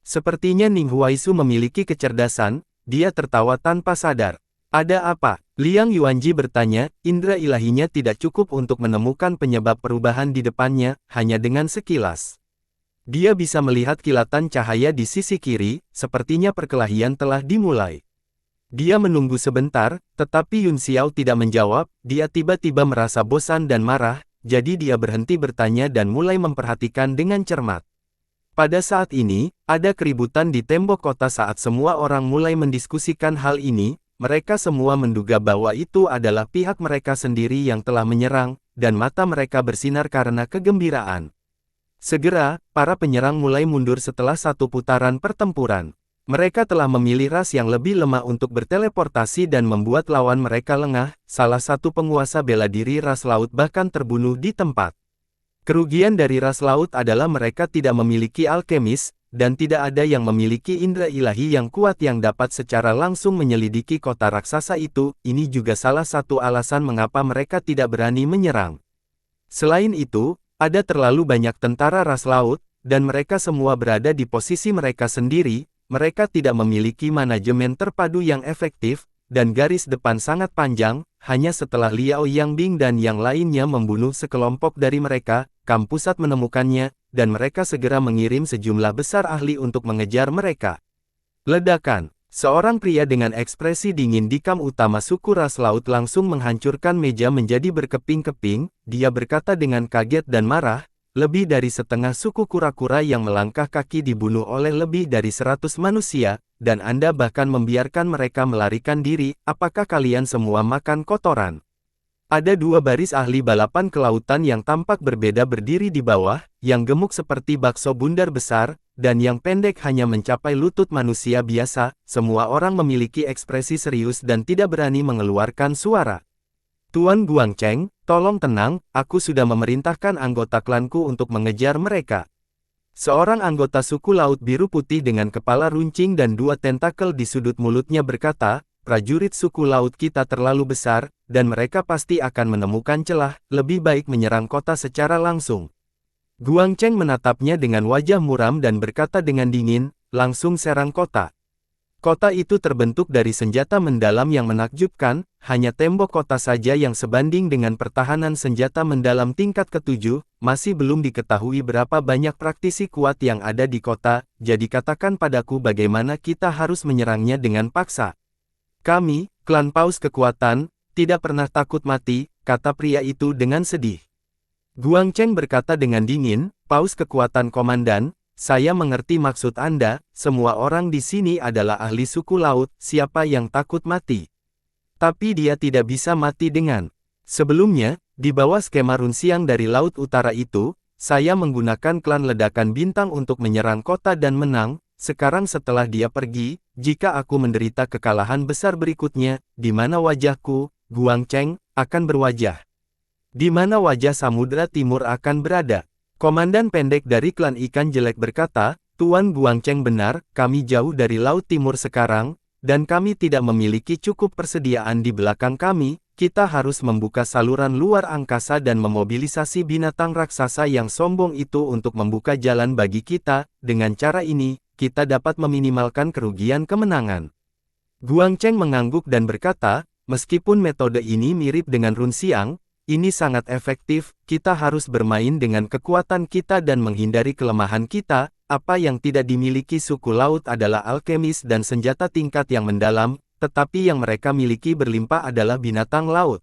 Sepertinya Ning Huaisu memiliki kecerdasan, dia tertawa tanpa sadar. Ada apa? Liang Yuanji bertanya, indera ilahinya tidak cukup untuk menemukan penyebab perubahan di depannya, hanya dengan sekilas. Dia bisa melihat kilatan cahaya di sisi kiri, sepertinya perkelahian telah dimulai. Dia menunggu sebentar, tetapi Yun Xiao tidak menjawab, dia tiba-tiba merasa bosan dan marah, jadi dia berhenti bertanya dan mulai memperhatikan dengan cermat. Pada saat ini, ada keributan di tembok kota saat semua orang mulai mendiskusikan hal ini. Mereka semua menduga bahwa itu adalah pihak mereka sendiri yang telah menyerang, dan mata mereka bersinar karena kegembiraan. Segera, para penyerang mulai mundur setelah satu putaran pertempuran. Mereka telah memilih ras yang lebih lemah untuk berteleportasi dan membuat lawan mereka lengah. Salah satu penguasa bela diri ras laut bahkan terbunuh di tempat. Kerugian dari ras laut adalah mereka tidak memiliki alkemis, dan tidak ada yang memiliki indera ilahi yang kuat yang dapat secara langsung menyelidiki kota raksasa itu. Ini juga salah satu alasan mengapa mereka tidak berani menyerang. Selain itu, ada terlalu banyak tentara ras laut, dan mereka semua berada di posisi mereka sendiri. Mereka tidak memiliki manajemen terpadu yang efektif, dan garis depan sangat panjang. Hanya setelah Liao Yangbing dan yang lainnya membunuh sekelompok dari mereka, kam pusat menemukannya, dan mereka segera mengirim sejumlah besar ahli untuk mengejar mereka. Ledakan. Seorang pria dengan ekspresi dingin di kam utama suku ras laut langsung menghancurkan meja menjadi berkeping-keping. Dia berkata dengan kaget dan marah, lebih dari setengah suku kura-kura yang melangkah kaki dibunuh oleh lebih dari 100 manusia, dan Anda bahkan membiarkan mereka melarikan diri. Apakah kalian semua makan kotoran? Ada dua baris ahli balapan kelautan yang tampak berbeda berdiri di bawah, yang gemuk seperti bakso bundar besar, dan yang pendek hanya mencapai lutut manusia biasa. Semua orang memiliki ekspresi serius dan tidak berani mengeluarkan suara. Tuan Guangcheng, tolong tenang, aku sudah memerintahkan anggota klanku untuk mengejar mereka. Seorang anggota suku Laut Biru Putih dengan kepala runcing dan dua tentakel di sudut mulutnya berkata, prajurit suku laut kita terlalu besar, dan mereka pasti akan menemukan celah. Lebih baik menyerang kota secara langsung. Guangcheng menatapnya dengan wajah muram dan berkata dengan dingin, langsung serang kota. Kota itu terbentuk dari senjata mendalam yang menakjubkan, hanya tembok kota saja yang sebanding dengan pertahanan senjata mendalam tingkat ke-7, masih belum diketahui berapa banyak praktisi kuat yang ada di kota, jadi katakan padaku bagaimana kita harus menyerangnya dengan paksa. Kami, klan Paus Kekuatan, tidak pernah takut mati, kata pria itu dengan sedih. Guangcheng berkata dengan dingin, Paus Kekuatan Komandan, saya mengerti maksud Anda, semua orang di sini adalah ahli suku laut, siapa yang takut mati? Tapi dia tidak bisa mati dengan. Sebelumnya, di bawah skema Runsiang dari Laut Utara itu, saya menggunakan klan ledakan bintang untuk menyerang kota dan menang. Sekarang setelah dia pergi, jika aku menderita kekalahan besar berikutnya, di mana wajahku, Guangcheng, akan berwajah? Di mana wajah Samudra Timur akan berada? Komandan pendek dari klan ikan jelek berkata, Tuan Guangcheng benar, kami jauh dari Laut Timur sekarang, dan kami tidak memiliki cukup persediaan di belakang kami. Kita harus membuka saluran luar angkasa dan memobilisasi binatang raksasa yang sombong itu untuk membuka jalan bagi kita. Dengan cara ini, kita dapat meminimalkan kerugian kemenangan. Guangcheng mengangguk dan berkata, meskipun metode ini mirip dengan Runsiang, ini sangat efektif. Kita harus bermain dengan kekuatan kita dan menghindari kelemahan kita. Apa yang tidak dimiliki suku laut adalah alkemis dan senjata tingkat yang mendalam, tetapi yang mereka miliki berlimpah adalah binatang laut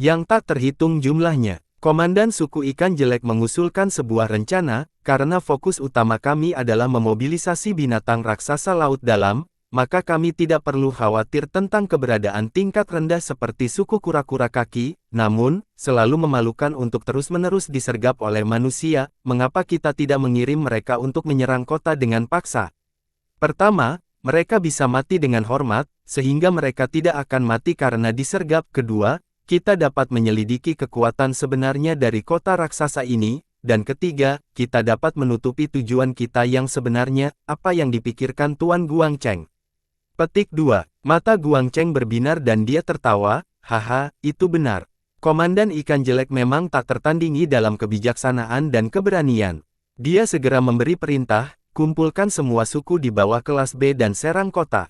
yang tak terhitung jumlahnya. Komandan suku ikan jelek mengusulkan sebuah rencana, karena fokus utama kami adalah memobilisasi binatang raksasa laut dalam, maka kami tidak perlu khawatir tentang keberadaan tingkat rendah seperti suku kura-kura kaki, namun, selalu memalukan untuk terus-menerus disergap oleh manusia, mengapa kita tidak mengirim mereka untuk menyerang kota dengan paksa? Pertama, mereka bisa mati dengan hormat, sehingga mereka tidak akan mati karena disergap. Kedua, kita dapat menyelidiki kekuatan sebenarnya dari kota raksasa ini, dan ketiga, kita dapat menutupi tujuan kita yang sebenarnya, apa yang dipikirkan Tuan Guangcheng. Petik 2. Mata Guangcheng berbinar dan dia tertawa, haha, itu benar. Komandan ikan jelek memang tak tertandingi dalam kebijaksanaan dan keberanian. Dia segera memberi perintah, kumpulkan semua suku di bawah kelas B dan serang kota.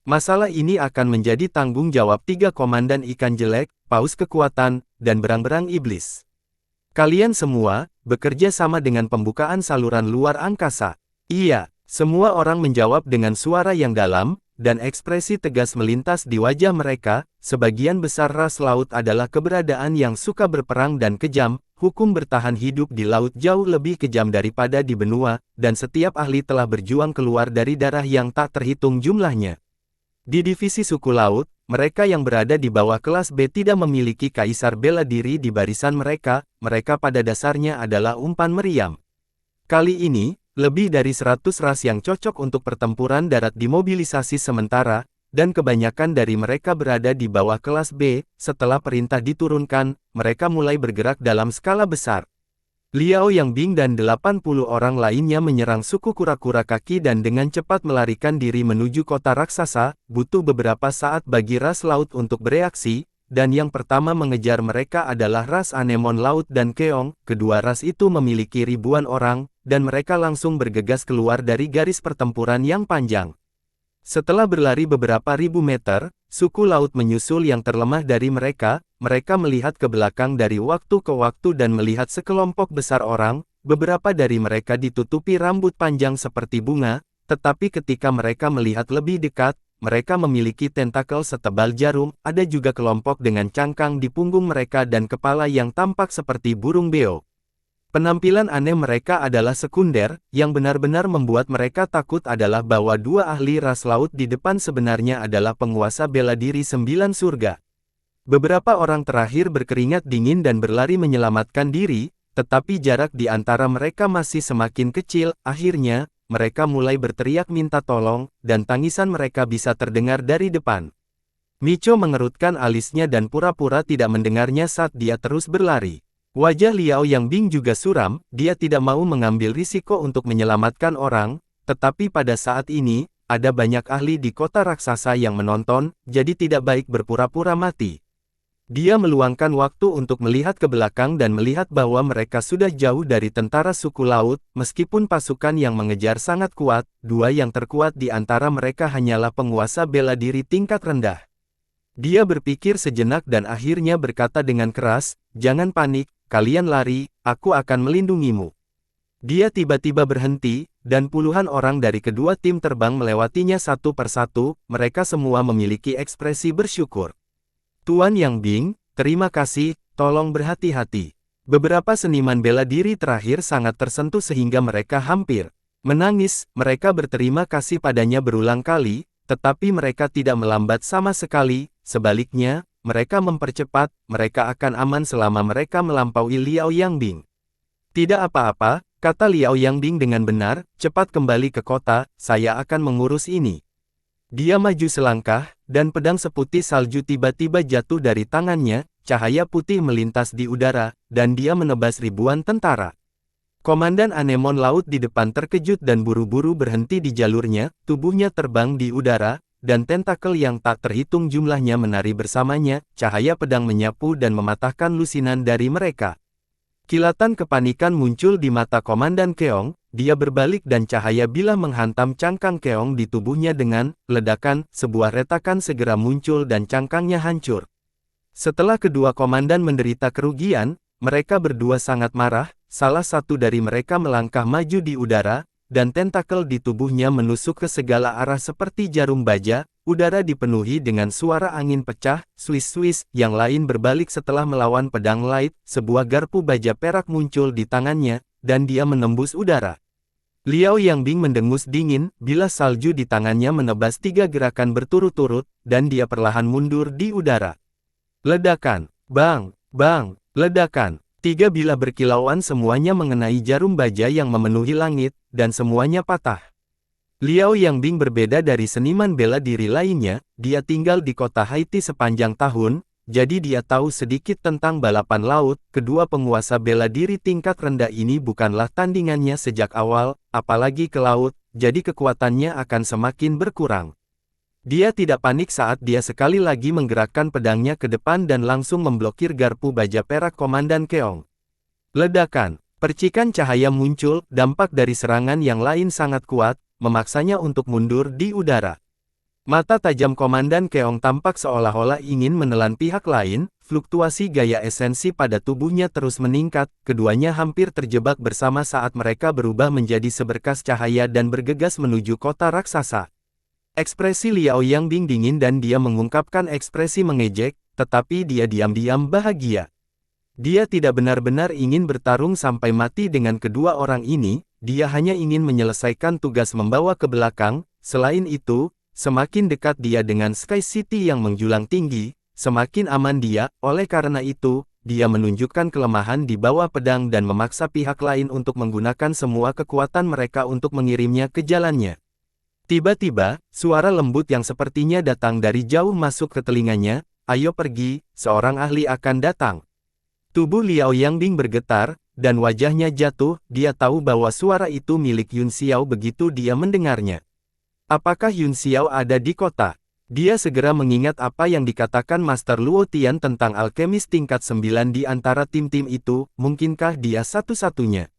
Masalah ini akan menjadi tanggung jawab 3 komandan ikan jelek, paus kekuatan, dan berang-berang iblis. Kalian semua, bekerja sama dengan pembukaan saluran luar angkasa. Iya, semua orang menjawab dengan suara yang dalam, dan ekspresi tegas melintas di wajah mereka. Sebagian besar ras laut adalah keberadaan yang suka berperang dan kejam, hukum bertahan hidup di laut jauh lebih kejam daripada di benua, dan setiap ahli telah berjuang keluar dari darah yang tak terhitung jumlahnya. Di divisi suku laut, mereka yang berada di bawah kelas B tidak memiliki kaisar bela diri di barisan mereka, mereka pada dasarnya adalah umpan meriam. Kali ini, lebih dari 100 ras yang cocok untuk pertempuran darat dimobilisasi sementara, dan kebanyakan dari mereka berada di bawah kelas B. Setelah perintah diturunkan, mereka mulai bergerak dalam skala besar. Liao Yangbing dan 80 orang lainnya menyerang suku kura-kura kaki dan dengan cepat melarikan diri menuju kota raksasa. Butuh beberapa saat bagi ras laut untuk bereaksi, dan yang pertama mengejar mereka adalah ras anemon laut dan keong. Kedua ras itu memiliki ribuan orang, dan mereka langsung bergegas keluar dari garis pertempuran yang panjang. Setelah berlari beberapa ribu meter, suku laut menyusul yang terlemah dari mereka. Mereka melihat ke belakang dari waktu ke waktu dan melihat sekelompok besar orang. Beberapa dari mereka ditutupi rambut panjang seperti bunga, tetapi ketika mereka melihat lebih dekat, mereka memiliki tentakel setebal jarum. Ada juga kelompok dengan cangkang di punggung mereka dan kepala yang tampak seperti burung beo. Penampilan aneh mereka adalah sekunder, yang benar-benar membuat mereka takut adalah bahwa 2 ahli ras laut di depan sebenarnya adalah penguasa bela diri 9 surga. Beberapa orang terakhir berkeringat dingin dan berlari menyelamatkan diri, tetapi jarak di antara mereka masih semakin kecil. Akhirnya, mereka mulai berteriak minta tolong, dan tangisan mereka bisa terdengar dari depan. Micho mengerutkan alisnya dan pura-pura tidak mendengarnya saat dia terus berlari. Wajah Liao Yangbing juga suram, dia tidak mau mengambil risiko untuk menyelamatkan orang, tetapi pada saat ini, ada banyak ahli di kota raksasa yang menonton, jadi tidak baik berpura-pura mati. Dia meluangkan waktu untuk melihat ke belakang dan melihat bahwa mereka sudah jauh dari tentara suku laut, meskipun pasukan yang mengejar sangat kuat, 2 yang terkuat di antara mereka hanyalah penguasa bela diri tingkat rendah. Dia berpikir sejenak dan akhirnya berkata dengan keras, "Jangan panik, kalian lari, aku akan melindungimu." Dia tiba-tiba berhenti, dan puluhan orang dari kedua tim terbang melewatinya satu persatu. Mereka semua memiliki ekspresi bersyukur. "Tuan Yangbing, terima kasih, tolong berhati-hati." Beberapa seniman bela diri terakhir sangat tersentuh sehingga mereka hampir menangis. Mereka berterima kasih padanya berulang kali, tetapi mereka tidak melambat sama sekali. Sebaliknya, mereka mempercepat. Mereka akan aman selama mereka melampaui Liao Yangbing. "Tidak apa-apa," kata Liao Yangbing dengan benar, "cepat kembali ke kota, saya akan mengurus ini." Dia maju selangkah, dan pedang seputih salju tiba-tiba jatuh dari tangannya. Cahaya putih melintas di udara, dan dia menebas ribuan tentara. Komandan anemon laut di depan terkejut dan buru-buru berhenti di jalurnya. Tubuhnya terbang di udara, dan tentakel yang tak terhitung jumlahnya menari bersamanya. Cahaya pedang menyapu dan mematahkan lusinan dari mereka. Kilatan kepanikan muncul di mata Komandan Keong. Dia berbalik dan cahaya bilah menghantam cangkang Keong di tubuhnya dengan ledakan. Sebuah retakan segera muncul dan cangkangnya hancur. Setelah kedua komandan menderita kerugian, mereka berdua sangat marah. Salah satu dari mereka melangkah maju di udara, dan tentakel di tubuhnya menusuk ke segala arah seperti jarum baja. Udara dipenuhi dengan suara angin pecah, swish-swish. Yang lain berbalik setelah melawan pedang light. Sebuah garpu baja perak muncul di tangannya, dan dia menembus udara. Liao Yangbing mendengus dingin, bilas salju di tangannya menebas 3 gerakan berturut-turut, dan dia perlahan mundur di udara. Ledakan, bang, bang, ledakan. 3 bilah berkilauan semuanya mengenai jarum baja yang memenuhi langit, dan semuanya patah. Liao Yangbing berbeda dari seniman bela diri lainnya, dia tinggal di kota Haiti sepanjang tahun, jadi dia tahu sedikit tentang balapan laut. Kedua penguasa bela diri tingkat rendah ini bukanlah tandingannya sejak awal, apalagi ke laut, jadi kekuatannya akan semakin berkurang. Dia tidak panik saat dia sekali lagi menggerakkan pedangnya ke depan dan langsung memblokir garpu baja perak Komandan Keong. Ledakan, percikan cahaya muncul, dampak dari serangan yang lain sangat kuat, memaksanya untuk mundur di udara. Mata tajam Komandan Keong tampak seolah-olah ingin menelan pihak lain, fluktuasi gaya esensi pada tubuhnya terus meningkat, keduanya hampir terjebak bersama saat mereka berubah menjadi seberkas cahaya dan bergegas menuju kota raksasa. Ekspresi Liao Yangbing dingin dan dia mengungkapkan ekspresi mengejek, tetapi dia diam-diam bahagia. Dia tidak benar-benar ingin bertarung sampai mati dengan kedua orang ini, dia hanya ingin menyelesaikan tugas membawa ke belakang. Selain itu, semakin dekat dia dengan Sky City yang menjulang tinggi, semakin aman dia. Oleh karena itu, dia menunjukkan kelemahan di bawah pedang dan memaksa pihak lain untuk menggunakan semua kekuatan mereka untuk mengirimnya ke jalannya. Tiba-tiba, suara lembut yang sepertinya datang dari jauh masuk ke telinganya, "Ayo pergi, seorang ahli akan datang." Tubuh Liao Yangbing bergetar, dan wajahnya jatuh. Dia tahu bahwa suara itu milik Yun Xiao begitu dia mendengarnya. Apakah Yun Xiao ada di kota? Dia segera mengingat apa yang dikatakan Master Luo Tian tentang alkemis tingkat 9 di antara tim-tim itu, mungkinkah dia satu-satunya?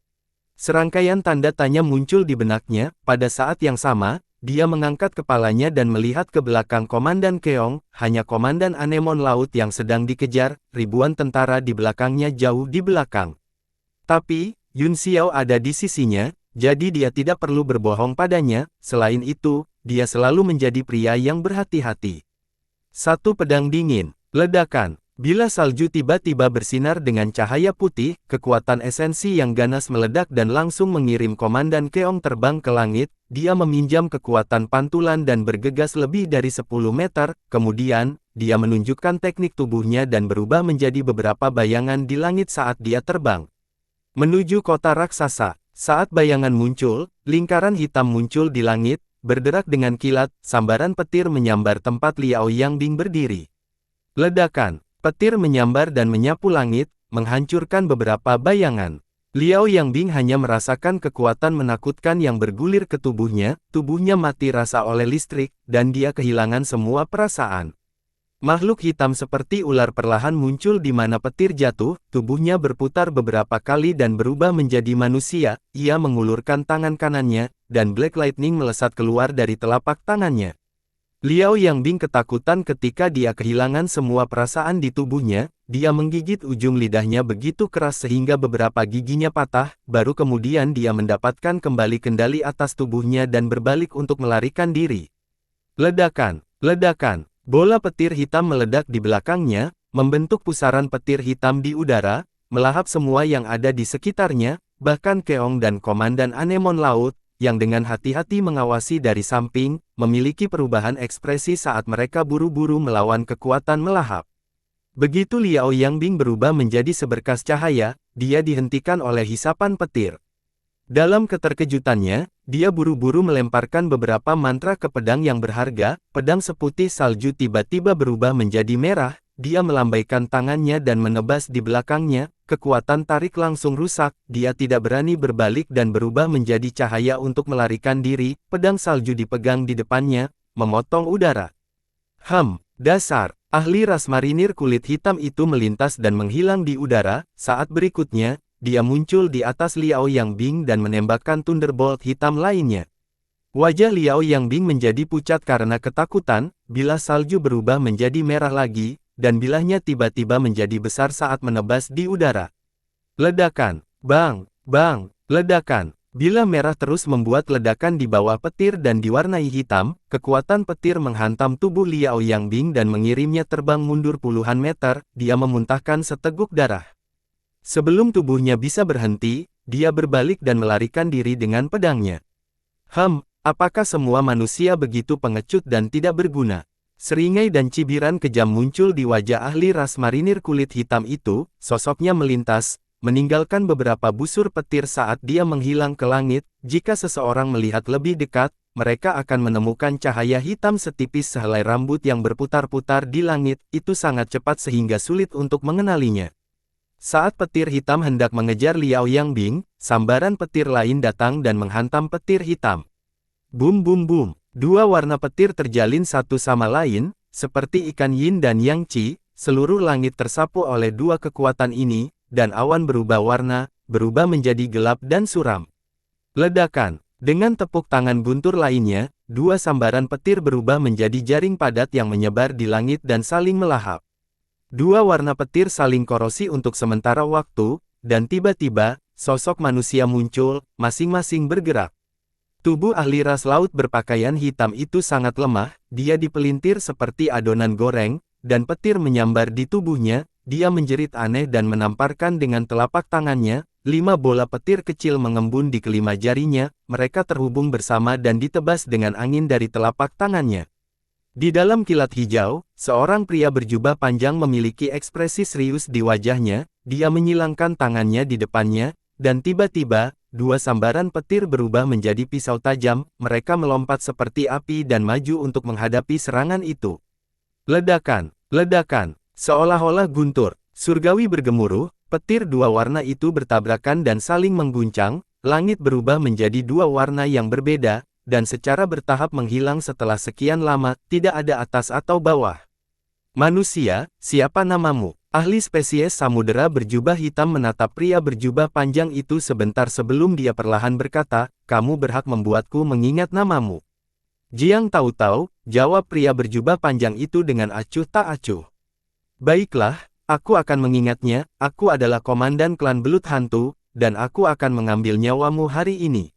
Serangkaian tanda tanya muncul di benaknya. Pada saat yang sama, dia mengangkat kepalanya dan melihat ke belakang Komandan Keong, hanya Komandan Anemon Laut yang sedang dikejar, ribuan tentara di belakangnya jauh di belakang. Tapi, Yun Xiao ada di sisinya, jadi dia tidak perlu berbohong padanya. Selain itu, dia selalu menjadi pria yang berhati-hati. Satu pedang dingin, ledakan. Bila salju tiba-tiba bersinar dengan cahaya putih, kekuatan esensi yang ganas meledak dan langsung mengirim Komandan Keong terbang ke langit. Dia meminjam kekuatan pantulan dan bergegas lebih dari 10 meter, kemudian, dia menunjukkan teknik tubuhnya dan berubah menjadi beberapa bayangan di langit saat dia terbang menuju kota raksasa. Saat bayangan muncul, lingkaran hitam muncul di langit, berderak dengan kilat, sambaran petir menyambar tempat Liao Yangbing berdiri. Ledakan, petir menyambar dan menyapu langit, menghancurkan beberapa bayangan. Liao Yangbing hanya merasakan kekuatan menakutkan yang bergulir ke tubuhnya mati rasa oleh listrik, dan dia kehilangan semua perasaan. Makhluk hitam seperti ular perlahan muncul di mana petir jatuh, tubuhnya berputar beberapa kali dan berubah menjadi manusia. Ia mengulurkan tangan kanannya, dan Black Lightning melesat keluar dari telapak tangannya. Liao Yangbing ketakutan ketika dia kehilangan semua perasaan di tubuhnya. Dia menggigit ujung lidahnya begitu keras sehingga beberapa giginya patah, baru kemudian dia mendapatkan kembali kendali atas tubuhnya dan berbalik untuk melarikan diri. Ledakan, ledakan. Bola petir hitam meledak di belakangnya, membentuk pusaran petir hitam di udara, melahap semua yang ada di sekitarnya, bahkan Keong dan Komandan Anemon Laut, yang dengan hati-hati mengawasi dari samping, memiliki perubahan ekspresi saat mereka buru-buru melawan kekuatan melahap. Begitu Liao Yangbing berubah menjadi seberkas cahaya, dia dihentikan oleh hisapan petir. Dalam keterkejutannya, dia buru-buru melemparkan beberapa mantra ke pedang yang berharga. Pedang seputih salju tiba-tiba berubah menjadi merah. Dia melambaikan tangannya dan menebas di belakangnya. Kekuatan tarik langsung rusak. Dia tidak berani berbalik dan berubah menjadi cahaya untuk melarikan diri. Pedang salju dipegang di depannya, memotong udara. Dasar. Ahli ras marinir kulit hitam itu melintas dan menghilang di udara. Saat berikutnya, dia muncul di atas Liao Yangbing dan menembakkan Thunderbolt hitam lainnya. Wajah Liao Yangbing menjadi pucat karena ketakutan. Bilah salju berubah menjadi merah lagi, dan bilahnya tiba-tiba menjadi besar saat menebas di udara. Ledakan, bang, bang, ledakan. Bilah merah terus membuat ledakan di bawah petir dan diwarnai hitam. Kekuatan petir menghantam tubuh Liao Yangbing dan mengirimnya terbang mundur puluhan meter. Dia memuntahkan seteguk darah. Sebelum tubuhnya bisa berhenti, dia berbalik dan melarikan diri dengan pedangnya. Apakah semua manusia begitu pengecut dan tidak berguna? Seringai dan cibiran kejam muncul di wajah ahli ras marinir kulit hitam itu, sosoknya melintas, meninggalkan beberapa busur petir saat dia menghilang ke langit. Jika seseorang melihat lebih dekat, mereka akan menemukan cahaya hitam setipis sehelai rambut yang berputar-putar di langit, itu sangat cepat sehingga sulit untuk mengenalinya. Saat petir hitam hendak mengejar Liao Yangbing, sambaran petir lain datang dan menghantam petir hitam. Bum bum bum, dua warna petir terjalin satu sama lain, seperti ikan yin dan yang qi, seluruh langit tersapu oleh dua kekuatan ini, dan awan berubah warna, berubah menjadi gelap dan suram. Ledakan, dengan tepuk tangan guntur lainnya, dua sambaran petir berubah menjadi jaring padat yang menyebar di langit dan saling melahap. Dua warna petir saling korosi untuk sementara waktu, dan tiba-tiba, sosok manusia muncul, masing-masing bergerak. Tubuh ahli ras laut berpakaian hitam itu sangat lemah, dia dipelintir seperti adonan goreng, dan petir menyambar di tubuhnya, dia menjerit aneh dan menamparkan dengan telapak tangannya, 5 bola petir kecil mengembun di kelima jarinya, mereka terhubung bersama dan ditebas dengan angin dari telapak tangannya. Di dalam kilat hijau, seorang pria berjubah panjang memiliki ekspresi serius di wajahnya, dia menyilangkan tangannya di depannya, dan tiba-tiba, dua sambaran petir berubah menjadi pisau tajam, mereka melompat seperti api dan maju untuk menghadapi serangan itu. Ledakan, ledakan, seolah-olah guntur, surgawi bergemuruh, petir dua warna itu bertabrakan dan saling mengguncang, langit berubah menjadi dua warna yang berbeda, dan secara bertahap menghilang setelah sekian lama, tidak ada atas atau bawah. Manusia, siapa namamu? Ahli spesies samudera berjubah hitam menatap pria berjubah panjang itu sebentar sebelum dia perlahan berkata, kamu berhak membuatku mengingat namamu. Jiang tahu-tahu, jawab pria berjubah panjang itu dengan acuh tak acuh. Baiklah, aku akan mengingatnya, aku adalah komandan klan belut hantu, dan aku akan mengambil nyawamu hari ini.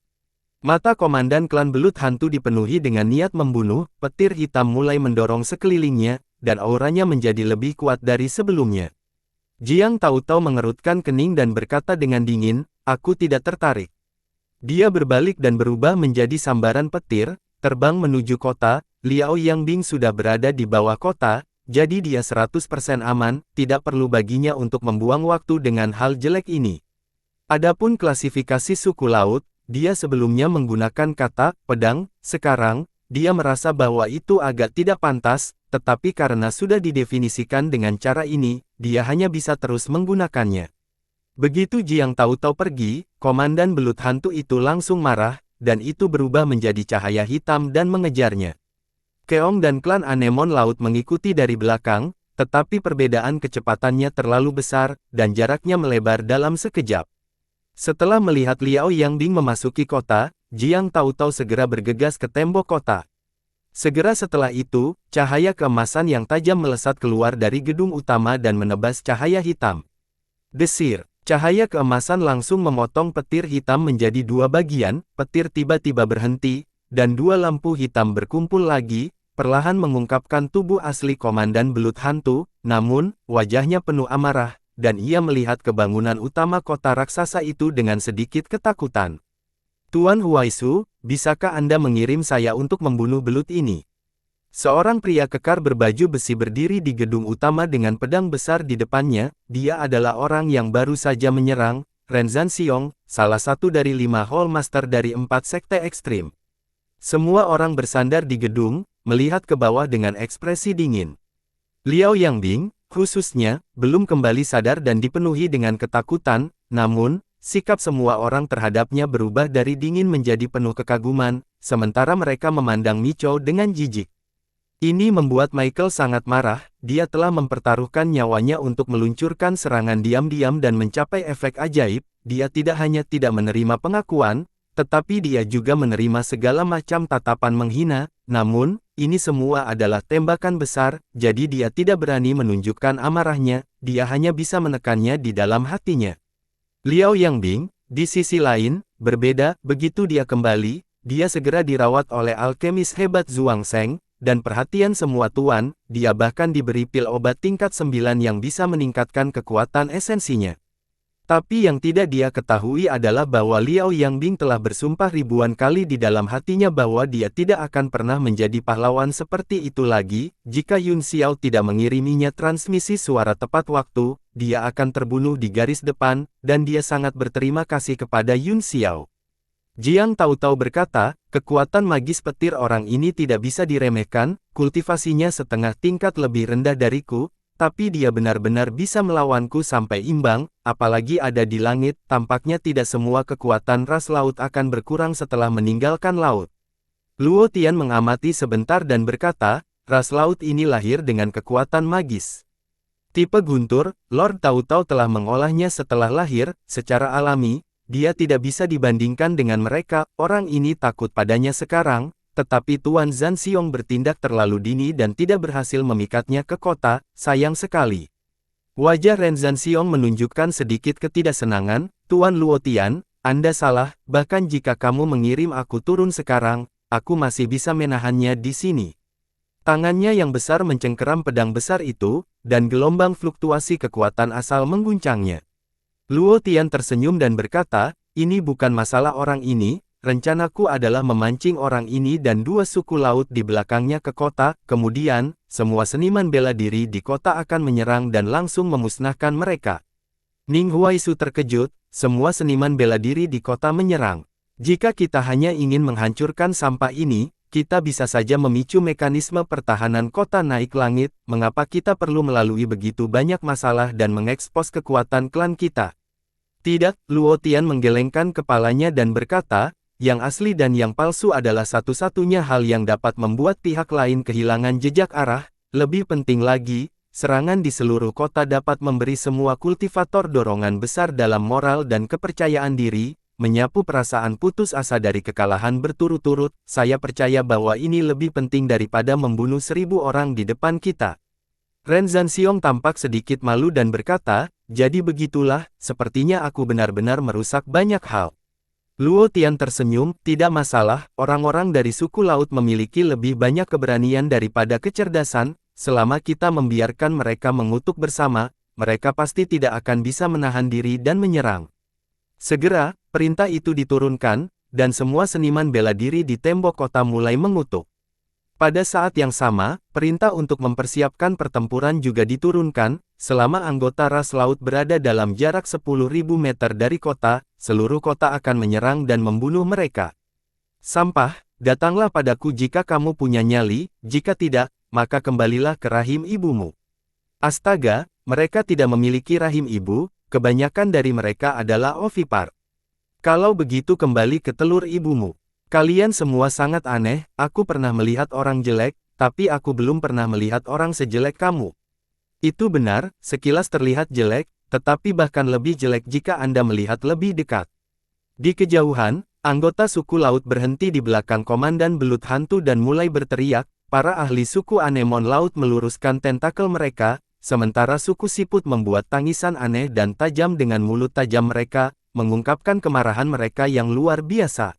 Mata komandan klan belut hantu dipenuhi dengan niat membunuh, petir hitam mulai mendorong sekelilingnya, dan auranya menjadi lebih kuat dari sebelumnya. Jiang tahu-tahu mengerutkan kening dan berkata dengan dingin, aku tidak tertarik. Dia berbalik dan berubah menjadi sambaran petir, terbang menuju kota. Liao Yangbing sudah berada di bawah kota, jadi dia 100% aman, tidak perlu baginya untuk membuang waktu dengan hal jelek ini. Adapun klasifikasi suku laut, dia sebelumnya menggunakan kata pedang, sekarang, dia merasa bahwa itu agak tidak pantas, tetapi karena sudah didefinisikan dengan cara ini, dia hanya bisa terus menggunakannya. Begitu Jiang tahu-tahu pergi, komandan belut hantu itu langsung marah, dan itu berubah menjadi cahaya hitam dan mengejarnya. Keong dan klan anemon laut mengikuti dari belakang, tetapi perbedaan kecepatannya terlalu besar, dan jaraknya melebar dalam sekejap. Setelah melihat Liao Yangbing memasuki kota, Jiang tahu-tahu segera bergegas ke tembok kota. Segera setelah itu, cahaya keemasan yang tajam melesat keluar dari gedung utama dan menebas cahaya hitam. Desir, cahaya keemasan langsung memotong petir hitam menjadi dua bagian, petir tiba-tiba berhenti, dan dua lampu hitam berkumpul lagi, perlahan mengungkapkan tubuh asli komandan belut hantu, namun, wajahnya penuh amarah, dan ia melihat kebangunan utama kota raksasa itu dengan sedikit ketakutan. Tuan Huaisu, bisakah Anda mengirim saya untuk membunuh belut ini? Seorang pria kekar berbaju besi berdiri di gedung utama dengan pedang besar di depannya, dia adalah orang yang baru saja menyerang, Renzan Xiong, salah satu dari 5 Hall Master dari 4 sekte ekstrim. Semua orang bersandar di gedung, melihat ke bawah dengan ekspresi dingin. Liao Yangbing, khususnya, belum kembali sadar dan dipenuhi dengan ketakutan, namun, sikap semua orang terhadapnya berubah dari dingin menjadi penuh kekaguman, sementara mereka memandang Michou dengan jijik. Ini membuat Michael sangat marah, dia telah mempertaruhkan nyawanya untuk meluncurkan serangan diam-diam dan mencapai efek ajaib, dia tidak hanya tidak menerima pengakuan, tetapi dia juga menerima segala macam tatapan menghina, namun, ini semua adalah tembakan besar, jadi dia tidak berani menunjukkan amarahnya, dia hanya bisa menekannya di dalam hatinya. Liao Yangbing, di sisi lain, berbeda, begitu dia kembali, dia segera dirawat oleh alkemis hebat Zhuang Sheng, dan perhatian semua tuan, dia bahkan diberi pil obat tingkat 9 yang bisa meningkatkan kekuatan esensinya. Tapi yang tidak dia ketahui adalah bahwa Liao Yangbing telah bersumpah ribuan kali di dalam hatinya bahwa dia tidak akan pernah menjadi pahlawan seperti itu lagi. Jika Yun Xiao tidak mengiriminya transmisi suara tepat waktu, dia akan terbunuh di garis depan, dan dia sangat berterima kasih kepada Yun Xiao. Jiang tahu-tahu berkata, kekuatan magis petir orang ini tidak bisa diremehkan, kultivasinya setengah tingkat lebih rendah dariku, tapi dia benar-benar bisa melawanku sampai imbang, apalagi ada di langit, tampaknya tidak semua kekuatan ras laut akan berkurang setelah meninggalkan laut. Luo Tian mengamati sebentar dan berkata, ras laut ini lahir dengan kekuatan magis. Tipe guntur, Lord tahu-tahu telah mengolahnya setelah lahir, secara alami, dia tidak bisa dibandingkan dengan mereka, orang ini takut padanya sekarang. Tetapi Tuan Zhanxiong bertindak terlalu dini dan tidak berhasil memikatnya ke kota, sayang sekali. Wajah Ren Zhanxiong menunjukkan sedikit ketidaksenangan, Tuan Luo Tian, Anda salah, bahkan jika kamu mengirim aku turun sekarang, aku masih bisa menahannya di sini. Tangannya yang besar mencengkeram pedang besar itu, dan gelombang fluktuasi kekuatan asal mengguncangnya. Luo Tian tersenyum dan berkata, ini bukan masalah orang ini. Rencanaku adalah memancing orang ini dan dua suku laut di belakangnya ke kota, kemudian, semua seniman bela diri di kota akan menyerang dan langsung memusnahkan mereka. Ning Huaisu terkejut, semua seniman bela diri di kota menyerang. Jika kita hanya ingin menghancurkan sampah ini, kita bisa saja memicu mekanisme pertahanan kota naik langit, mengapa kita perlu melalui begitu banyak masalah dan mengekspos kekuatan klan kita? Tidak, Luo Tian menggelengkan kepalanya dan berkata, yang asli dan yang palsu adalah satu-satunya hal yang dapat membuat pihak lain kehilangan jejak arah. Lebih penting lagi, serangan di seluruh kota dapat memberi semua kultivator dorongan besar dalam moral dan kepercayaan diri, menyapu perasaan putus asa dari kekalahan berturut-turut. Saya percaya bahwa ini lebih penting daripada membunuh 1000 orang di depan kita. Ren Zhanxiong tampak sedikit malu dan berkata, jadi begitulah, sepertinya aku benar-benar merusak banyak hal. Luo Tian tersenyum, tidak masalah, orang-orang dari suku laut memiliki lebih banyak keberanian daripada kecerdasan, selama kita membiarkan mereka mengutuk bersama, mereka pasti tidak akan bisa menahan diri dan menyerang. Segera, perintah itu diturunkan, dan semua seniman bela diri di tembok kota mulai mengutuk. Pada saat yang sama, perintah untuk mempersiapkan pertempuran juga diturunkan, selama anggota ras laut berada dalam jarak 10.000 meter dari kota, seluruh kota akan menyerang dan membunuh mereka. Sampah, datanglah padaku jika kamu punya nyali, jika tidak, maka kembalilah ke rahim ibumu. Astaga, mereka tidak memiliki rahim ibu, kebanyakan dari mereka adalah ovipar. Kalau begitu kembali ke telur ibumu. Kalian semua sangat aneh, aku pernah melihat orang jelek, tapi aku belum pernah melihat orang sejelek kamu. Itu benar, sekilas terlihat jelek, tetapi bahkan lebih jelek jika Anda melihat lebih dekat. Di kejauhan, anggota suku laut berhenti di belakang Komandan Belut Hantu dan mulai berteriak, para ahli suku anemon laut meluruskan tentakel mereka, sementara suku siput membuat tangisan aneh dan tajam dengan mulut tajam mereka, mengungkapkan kemarahan mereka yang luar biasa.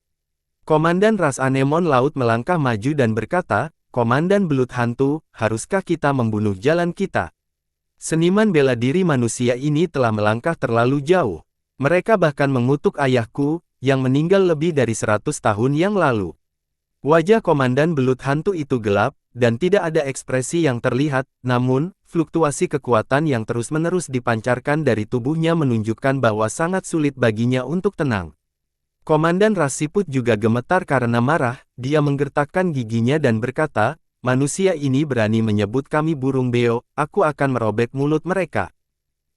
Komandan ras anemon laut melangkah maju dan berkata, Komandan Belut Hantu, haruskah kita membunuh jalan kita? Seniman bela diri manusia ini telah melangkah terlalu jauh. Mereka bahkan mengutuk ayahku, yang meninggal lebih dari 100 tahun yang lalu. Wajah Komandan Belut Hantu itu gelap, dan tidak ada ekspresi yang terlihat, namun, fluktuasi kekuatan yang terus-menerus dipancarkan dari tubuhnya menunjukkan bahwa sangat sulit baginya untuk tenang. Komandan ras siput juga gemetar karena marah, dia menggertakkan giginya dan berkata, manusia ini berani menyebut kami burung beo, aku akan merobek mulut mereka.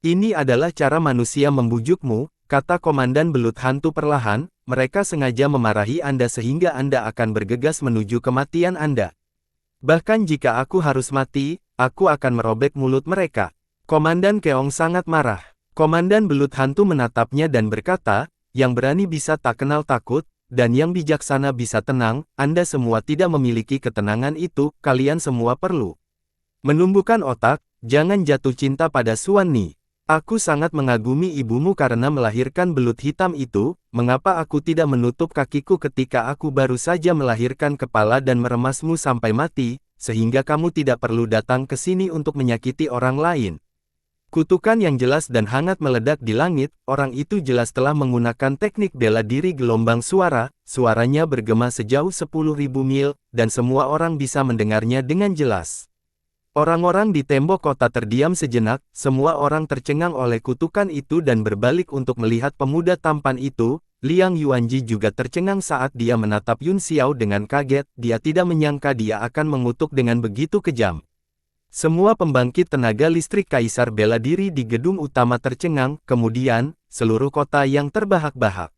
Ini adalah cara manusia membujukmu, kata Komandan Belut Hantu perlahan, mereka sengaja memarahi Anda sehingga Anda akan bergegas menuju kematian Anda. Bahkan jika aku harus mati, aku akan merobek mulut mereka. Komandan Keong sangat marah. Komandan Belut Hantu menatapnya dan berkata, yang berani bisa tak kenal takut, dan yang bijaksana bisa tenang, Anda semua tidak memiliki ketenangan itu, kalian semua perlu menumbuhkan otak, jangan jatuh cinta pada Xuan Ni. Aku sangat mengagumi ibumu karena melahirkan belut hitam itu, mengapa aku tidak menutup kakiku ketika aku baru saja melahirkan kepala dan meremasmu sampai mati, sehingga kamu tidak perlu datang ke sini untuk menyakiti orang lain. Kutukan yang jelas dan hangat meledak di langit, orang itu jelas telah menggunakan teknik bela diri gelombang suara, suaranya bergema sejauh 10.000 mil, dan semua orang bisa mendengarnya dengan jelas. Orang-orang di tembok kota terdiam sejenak, semua orang tercengang oleh kutukan itu dan berbalik untuk melihat pemuda tampan itu. Liang Yuanji juga tercengang saat dia menatap Yun Xiao dengan kaget, dia tidak menyangka dia akan mengutuk dengan begitu kejam. Semua pembangkit tenaga listrik Kaisar Bela Diri di gedung utama tercengang, kemudian, seluruh kota yang terbahak-bahak.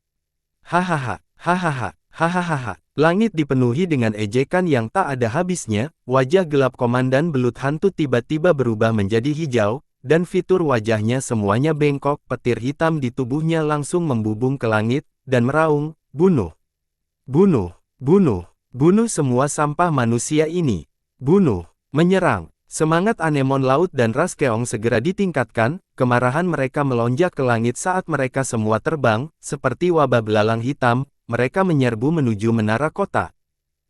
Hahaha, hahaha, hahaha. Langit dipenuhi dengan ejekan yang tak ada habisnya, wajah gelap Komandan Belut Hantu tiba-tiba berubah menjadi hijau, dan fitur wajahnya semuanya bengkok, petir hitam di tubuhnya langsung membubung ke langit, dan meraung, bunuh. Bunuh, bunuh, bunuh semua sampah manusia ini. Bunuh, menyerang. Semangat anemon laut dan ras keong segera ditingkatkan, kemarahan mereka melonjak ke langit saat mereka semua terbang, seperti wabah belalang hitam, mereka menyerbu menuju menara kota.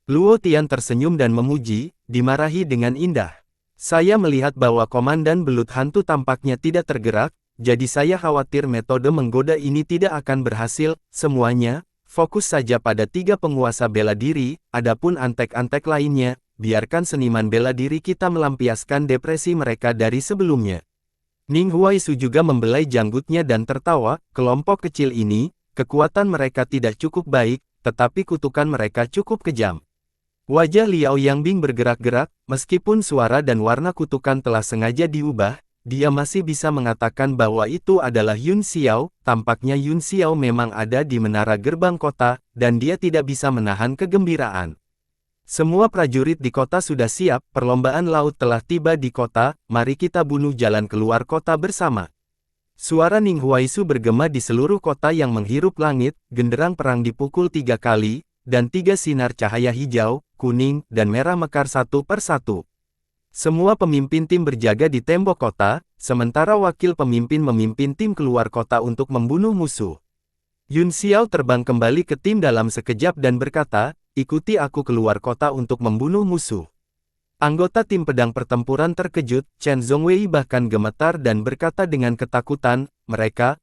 Luo Tian tersenyum dan memuji, dimarahi dengan indah. Saya melihat bahwa Komandan Belut Hantu tampaknya tidak tergerak, jadi saya khawatir metode menggoda ini tidak akan berhasil, semuanya, fokus saja pada 3 penguasa bela diri, adapun antek-antek lainnya, biarkan seniman bela diri kita melampiaskan depresi mereka dari sebelumnya. Ning Huaisu juga membelai janggutnya dan tertawa, kelompok kecil ini, kekuatan mereka tidak cukup baik, tetapi kutukan mereka cukup kejam. Wajah Liao Yangbing bergerak-gerak, meskipun suara dan warna kutukan telah sengaja diubah, dia masih bisa mengatakan bahwa itu adalah Yun Xiao, tampaknya Yun Xiao memang ada di menara gerbang kota, dan dia tidak bisa menahan kegembiraan. Semua prajurit di kota sudah siap, perlombaan laut telah tiba di kota, mari kita bunuh jalan keluar kota bersama. Suara Ning Huaisu bergema di seluruh kota yang menghirup langit, genderang perang dipukul 3 kali, dan 3 sinar cahaya hijau, kuning, dan merah mekar satu per satu. Semua pemimpin tim berjaga di tembok kota, sementara wakil pemimpin memimpin tim keluar kota untuk membunuh musuh. Yun Xiao terbang kembali ke tim dalam sekejap dan berkata, ikuti aku keluar kota untuk membunuh musuh. Anggota tim pedang pertempuran terkejut, Chen Zhongwei bahkan gemetar dan berkata dengan ketakutan, mereka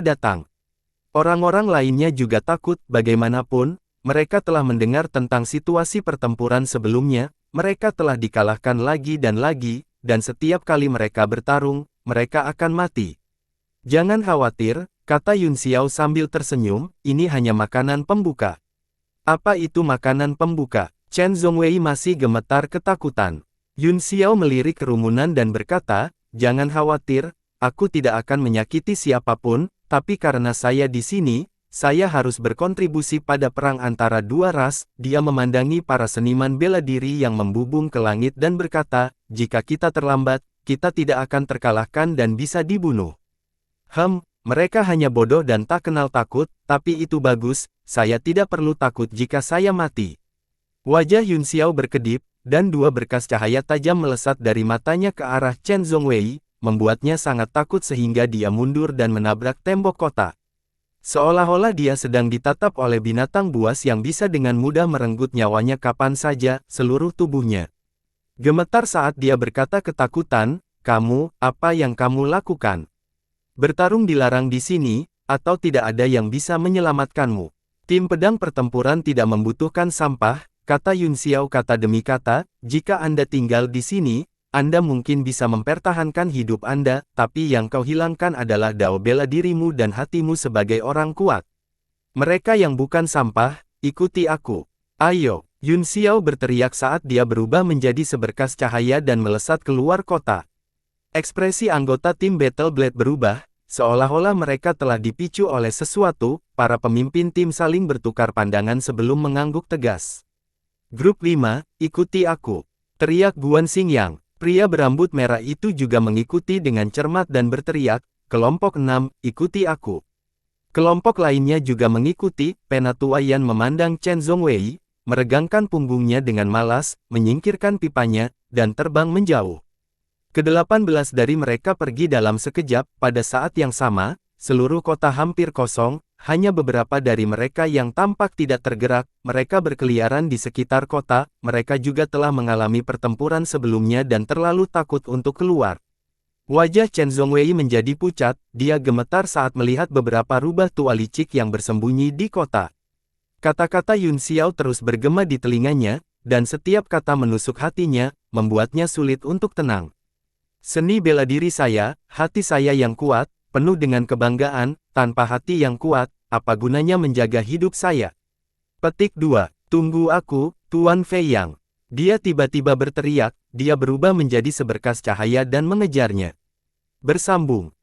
datang. Orang-orang lainnya juga takut, bagaimanapun, mereka telah mendengar tentang situasi pertempuran sebelumnya, mereka telah dikalahkan lagi, dan setiap kali mereka bertarung, mereka akan mati. Jangan khawatir, kata Yun Xiao sambil tersenyum, ini hanya makanan pembuka. Apa itu makanan pembuka? Chen Zhongwei masih gemetar ketakutan. Yun Xiao melirik kerumunan dan berkata, jangan khawatir, aku tidak akan menyakiti siapapun, tapi karena saya di sini, saya harus berkontribusi pada perang antara 2 ras. Dia memandangi para seniman bela diri yang membubung ke langit dan berkata, jika kita terlambat, kita tidak akan terkalahkan dan bisa dibunuh. Mereka hanya bodoh dan tak kenal takut, tapi itu bagus, saya tidak perlu takut jika saya mati. Wajah Yun Xiao berkedip, dan 2 berkas cahaya tajam melesat dari matanya ke arah Chen Zhongwei, membuatnya sangat takut sehingga dia mundur dan menabrak tembok kota. Seolah-olah dia sedang ditatap oleh binatang buas yang bisa dengan mudah merenggut nyawanya kapan saja, seluruh tubuhnya gemetar saat dia berkata ketakutan, kamu, apa yang kamu lakukan? Bertarung dilarang di sini, atau tidak ada yang bisa menyelamatkanmu. Tim pedang pertempuran tidak membutuhkan sampah, kata Yun Xiao kata demi kata, jika Anda tinggal di sini, Anda mungkin bisa mempertahankan hidup Anda, tapi yang kau hilangkan adalah dao bela dirimu dan hatimu sebagai orang kuat. Mereka yang bukan sampah, ikuti aku. Ayo, Yun Xiao berteriak saat dia berubah menjadi seberkas cahaya dan melesat keluar kota. Ekspresi anggota tim Battle Blade berubah, seolah-olah mereka telah dipicu oleh sesuatu, para pemimpin tim saling bertukar pandangan sebelum mengangguk tegas. Grup 5, ikuti aku. Teriak Guan Xingyang. Pria berambut merah itu juga mengikuti dengan cermat dan berteriak, kelompok 6, ikuti aku. Kelompok lainnya juga mengikuti, Penatua Yan memandang Chen Zhongwei, meregangkan punggungnya dengan malas, menyingkirkan pipanya, dan terbang menjauh. Ke-18 dari mereka pergi dalam sekejap, pada saat yang sama, seluruh kota hampir kosong, hanya beberapa dari mereka yang tampak tidak tergerak, mereka berkeliaran di sekitar kota, mereka juga telah mengalami pertempuran sebelumnya dan terlalu takut untuk keluar. Wajah Chen Zhongwei menjadi pucat, dia gemetar saat melihat beberapa rubah tua licik yang bersembunyi di kota. Kata-kata Yun Xiao terus bergema di telinganya, dan setiap kata menusuk hatinya, membuatnya sulit untuk tenang. Seni bela diri saya, hati saya yang kuat, penuh dengan kebanggaan, tanpa hati yang kuat, apa gunanya menjaga hidup saya? Petik 2. Tunggu aku, Tuan Fei Yang. Dia tiba-tiba berteriak, dia berubah menjadi seberkas cahaya dan mengejarnya. Bersambung.